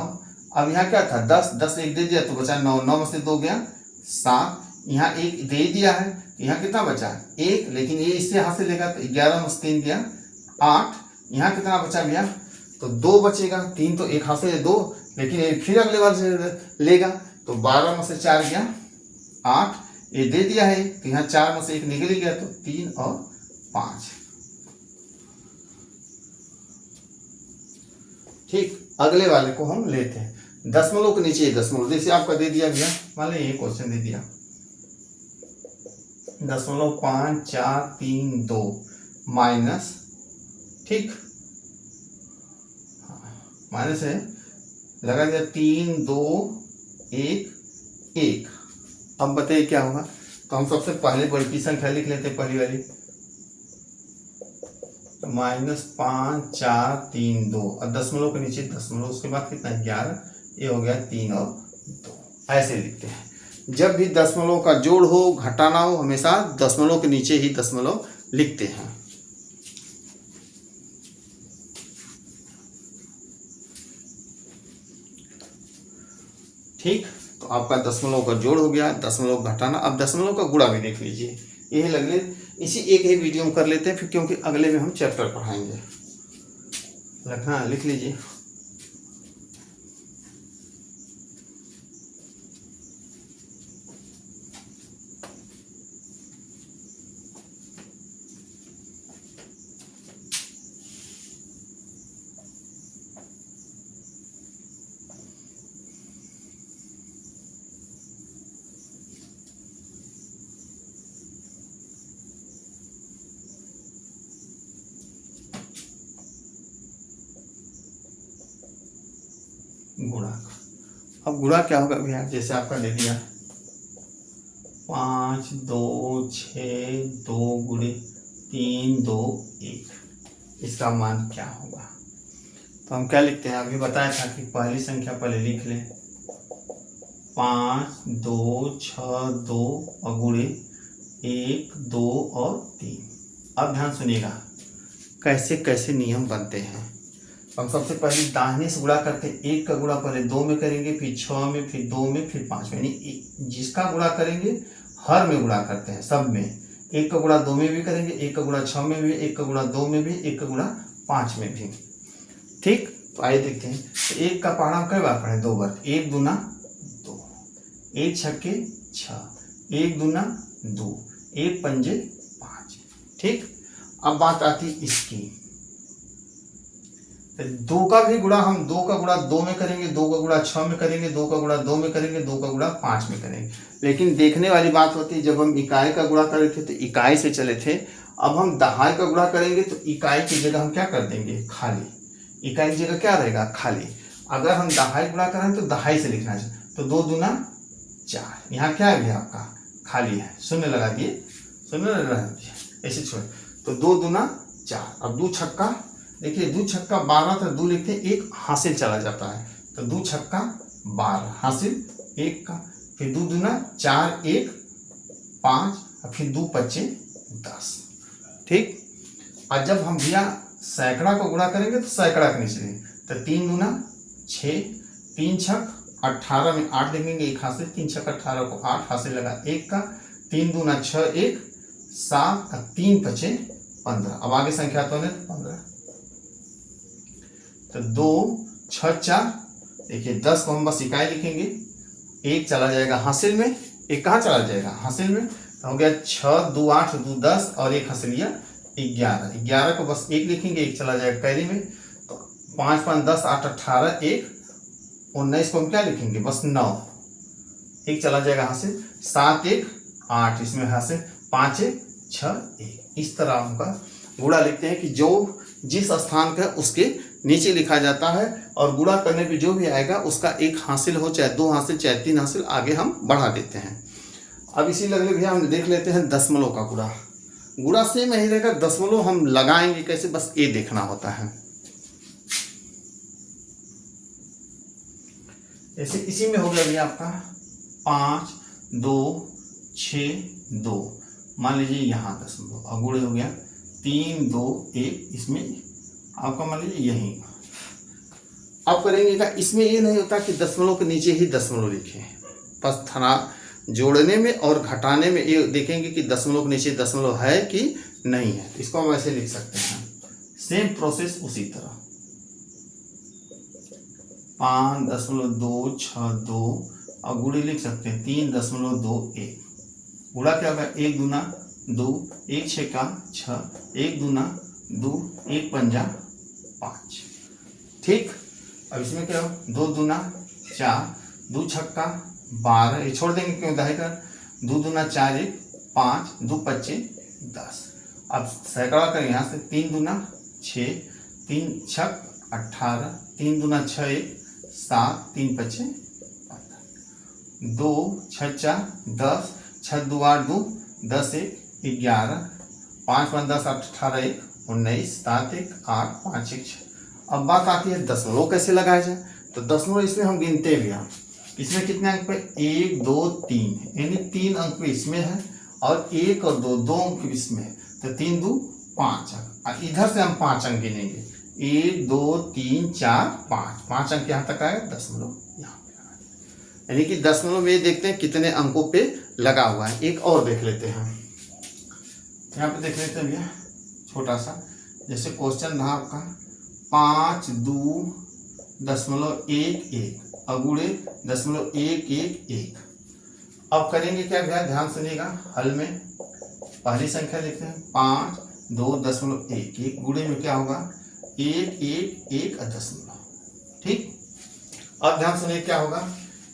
अब यहाँ क्या था 10, 10 1 दे दिया तो बचा 9, 9 में से 2 गया 7, यहाँ 1 दे दिया है, यहाँ कितना बचा 1, लेकिन ये इससे हाथ से लेगा तो 11 में से 3 गया 8, यहाँ कितना बचा भैया, तो 2 बचेगा, 3 तो एक हाथ से 2, लेकिन ये फिर अगले बार से लेगा तो 12 में से 4 गया 8, ये दे दिया है तो यहाँ 4 में से 1 निकल गया तो 3 और 5। ठीक, अगले वाले को हम लेते हैं, दशमलव के नीचे दशमलव, जैसे आपका दे दिया भैया, मान लीजिए ये क्वेश्चन दे दिया 0.5 4 3 2 माइनस, ठीक माइनस है, लगा दिया 3 2 1 1। अब बताइए क्या होगा। तो हम सबसे पहले बड़ी की संख्या लिख लेते हैं, पहली वाली -5 4 3 2, और दशमलव के नीचे दशमलव, उसके बाद कितना 11, ये हो गया 3 और 2। ऐसे लिखते हैं। जब भी दशमलव का जोड़ हो घटाना हो, हमेशा दशमलव के नीचे ही दशमलव लिखते हैं। ठीक, तो आपका दशमलव का जोड़ हो गया, दशमलव घटाना। अब दशमलव का गुणा भी देख लीजिए, यही लग ले, इसी एक ही वीडियो में कर लेते हैं फिर, क्योंकि अगले में हम चैप्टर पढ़ाएंगे। लिखना लिख लीजिए, गुणा। अब गुणा क्या होगा भैया, जैसे आपका दे दिया 5 2 6 2 गुणे 3 2 1, इसका मान क्या होगा। तो हम क्या लिखते हैं, अभी बताया था कि पहली संख्या पहले लिख लें, 5 2 6 2 और गुणे 1 2 और 3। अब ध्यान सुनिएगा कैसे कैसे नियम बनते हैं। हम सबसे पहले दाहिने से गुणा करते हैं, 1 का गुणा पहले 2 में करेंगे, फिर 6 में, फिर 2 में, फिर 5 में, यानी जिसका गुणा करेंगे हर में गुणा करते हैं, सब में। 1 का गुणा 2 में भी करेंगे, 1 का गुणा 6 में भी, 1 का गुणा 2 में भी, 1 का गुणा 5 में भी। ठीक, तो आइए देखते हैं। तो 1 का पहाड़ा हम कई बार पढ़े, 2 बार, 1 दूना 2, 1 छक्के 6, 1 दूना 2, 1 पंजे 5। ठीक, अब बात आती इसकी, 2 का भी गुणा हम 2 का गुणा 2 में करेंगे, 2 का गुणा 6 में करेंगे, 2 का गुणा 2 में करेंगे, 2 का गुणा 5 में करेंगे। लेकिन देखने वाली बात होती है, जब हम इकाई का गुणा कर रहे थे तो इकाई से चले थे, अब हम दहाई का गुणा करेंगे तो इकाई की जगह हम क्या कर देंगे, खाली। इकाई की जगह क्या रहेगा, खाली। अगर हम दहाई गुणा करें तो दहाई से लिखना है, तो 2 दूना 4, यहाँ क्या है भैया आपका, खाली है, शून्य लगा दिए, शून्य लगा दिए, ऐसे छोड़, तो 2 दूना 4। अब 2 छक्का, देखिए 2 छक्का 12 था, 2 लिखते हैं, 1 हासिल चला जाता है, तो 2 छक्का 12 हासिल 1 का, फिर 2 दूना 4 1 5, और फिर 2 पच्चे 10। ठीक, और जब हम भैया सैकड़ा को गुणा करेंगे तो सैकड़ा के नीचे लेंगे, तो 3 दूना 6, 3 छक 18 में 8 देखेंगे, 1 हासिल, 3 छक 18 को 8 हासिल लगा 1 का, 3 दूना 6 1 7 और 3 पचे 15। अब आगे संख्या तो 15, तो 2 6 4, देखिए 10 को हम बस इकाई लिखेंगे, 1 चला जाएगा हासिल में, 1 कहाँ चला जाएगा हासिल में, तो हो गया 6 2 8 2 10 और 1 हासिल लिया 11, 11 को बस 1 लिखेंगे, 1 चला जाएगा कैरी में, तो 5 5 10 8 18 1 19 को हम क्या लिखेंगे बस 9, 1 चला जाएगा हासिल, 7 1 8 इसमें हासिल, 5 1 6 1। इस तरह हमका गुणा लिखते हैं कि जो जिस स्थान का उसके नीचे लिखा जाता है, और गुणा करने पे जो भी आएगा उसका 1 हासिल हो, चाहे 2 हासिल चाहे 3 हासिल, आगे हम बढ़ा देते हैं। अब इसी लगले भैया हम देख लेते हैं दशमलव का गुणा। गुणा सेम यही रहेगा, दशमलव हम लगाएंगे कैसे बस ये देखना होता है। जैसे इसी में हो गया भैया आपका 5 2 6 2, मान लीजिए यहाँ दशमलव, अब गुणे हो गया 3 2 1, इसमें आपका मान लीजिए यही। अब करेंगे क्या, इसमें ये नहीं होता कि दशमलव के नीचे ही दशमलव लिखें, बस थना जोड़ने में और घटाने में ये देखेंगे कि दशमलव के नीचे दशमलव है कि नहीं है, इसको हम ऐसे लिख सकते हैं। सेम प्रोसेस उसी तरह 5.262 और गुणे लिख सकते हैं 3.21। गुणा क्या होगा, 1 दूना 2, 1 छक्का 6, 1 दूना 2, 1 पंजा 5। ठीक, अब इसमें क्या हो, 2 दूना 4, 2 छक्का 12, ये छोड़ देंगे क्यों दाहिने का, 2 दूना 4 1 5, 2 पच्चे 10। अब सैकड़ा करें यहाँ से, 3 दूना 6, 3 छक 18, 3 दूना 6 1 7, 3 पच्चे 15, 2 6 4 10, 6 2 8 2 10 1 11, 5 5 10 18 1 19, 7 1 8 5 1 6। अब बात आती है दशमलव कैसे लगाया जाए, तो दशमलव इसमें हम गिनते भी हैं, इसमें कितने अंक पे, 1 2 3, यानी 3 अंक पे इसमें है और 1 और 2 अंक इसमें है, तो 3 2 5 अंक, और इधर से हम 5 अंक गिनेंगे, 1 2 3 4 5 अंक यहाँ तक आएगा, दशमलव यहाँ पे आएगा। यानी कि दशमलव में देखते हैं कितने अंकों पे लगा हुआ है। एक और देख लेते हैं, यहाँ पे देख लेते हैं भैया छोटा सा, जैसे क्वेश्चन रहा आपका 5 2 दशमलव 1 1 अगुड़े दशमलव 1 1 1। अब करेंगे क्या भैया, ध्यान सुनिएगा, हल में पहली संख्या लिखते हैं 5 2 दशमलव 1 1, गुणे में क्या होगा 1 1 1 दशमलव। ठीक, अब ध्यान सुनिए क्या होगा,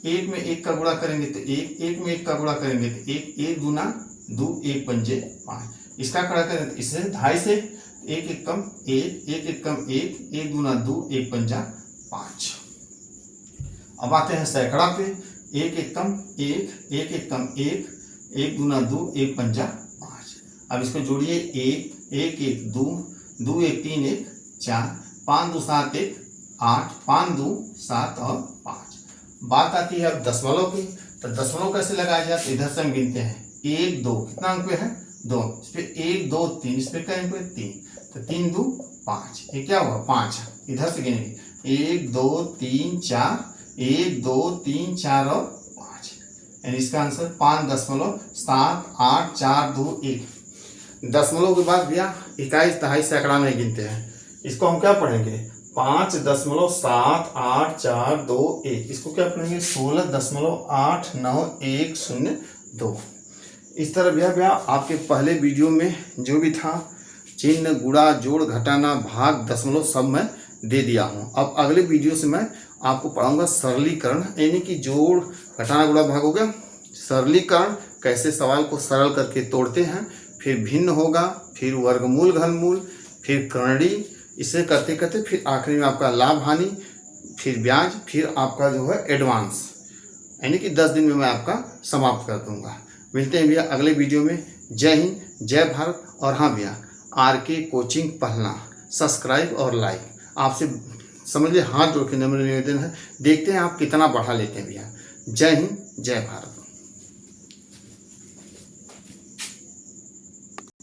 1 में 1 का गुणा करेंगे तो 1, 1 में 1 का गुणा करेंगे तो 1, 1 दूना 2, 1 पंजे 5, इसका गुणा करें तो इससे 2.5 से 1 1 कम 1, 1 1 कम 1, 1 दूना 2, 1 पंजा 5। अब आते हैं सैकड़ा पे, 1 1 कम 1, 1 1 कम 1, 1 दूना 2, 1 पंजा 5। अब इसको जोड़िए, 1 1 1 2, 2 1 3 1 4, 5 2 7 1 8, 5 2 7 और 5। बात आती है अब दशमलव की, तो दशमलव कैसे लगाया जाए, तो इधर से हम गिनते हैं 1 2, कितना अंक पे है 2, इस पे 1 2 3, इस पे क्या अंक पे 3, तो 3 2 5, ये क्या हुआ 5, इधर से गिनेंगे 1 2 3 4, 1 2 3 4 और 5, यानी इसका आंसर 5.784 2 1। दशमलव के बाद भैया इकाई दहाई सैकड़ा में गिनते हैं, इसको हम क्या पढ़ेंगे 5.784 2 1, इसको क्या पढ़ेंगे 16.89102। इस तरह भैया आपके पहले वीडियो में जो भी था चिन्ह गुणा जोड़ घटाना भाग दशमलव सब मैं दे दिया हूँ। अब अगले वीडियो से मैं आपको पढ़ाऊंगा सरलीकरण, यानी कि जोड़ घटाना गुणा भाग हो गया, सरलीकरण कैसे सवाल को सरल करके तोड़ते हैं, फिर भिन्न होगा, फिर वर्गमूल घनमूल, फिर करणी, इसे करते करते फिर आखिरी में आपका लाभ हानि, फिर ब्याज, फिर आपका जो है एडवांस, यानी कि 10 दिन में मैं आपका समाप्त कर दूंगा। मिलते हैं भैया अगले वीडियो में। जय हिंद, जय भारत। और हाँ भैया, RK कोचिंग पढ़ना, सब्सक्राइब और लाइक, आपसे समझ लीजिए हाथ जोड़ के नम्र निवेदन है, देखते हैं आप कितना बढ़ा लेते हैं भैया। जय हिंद, जय भारत।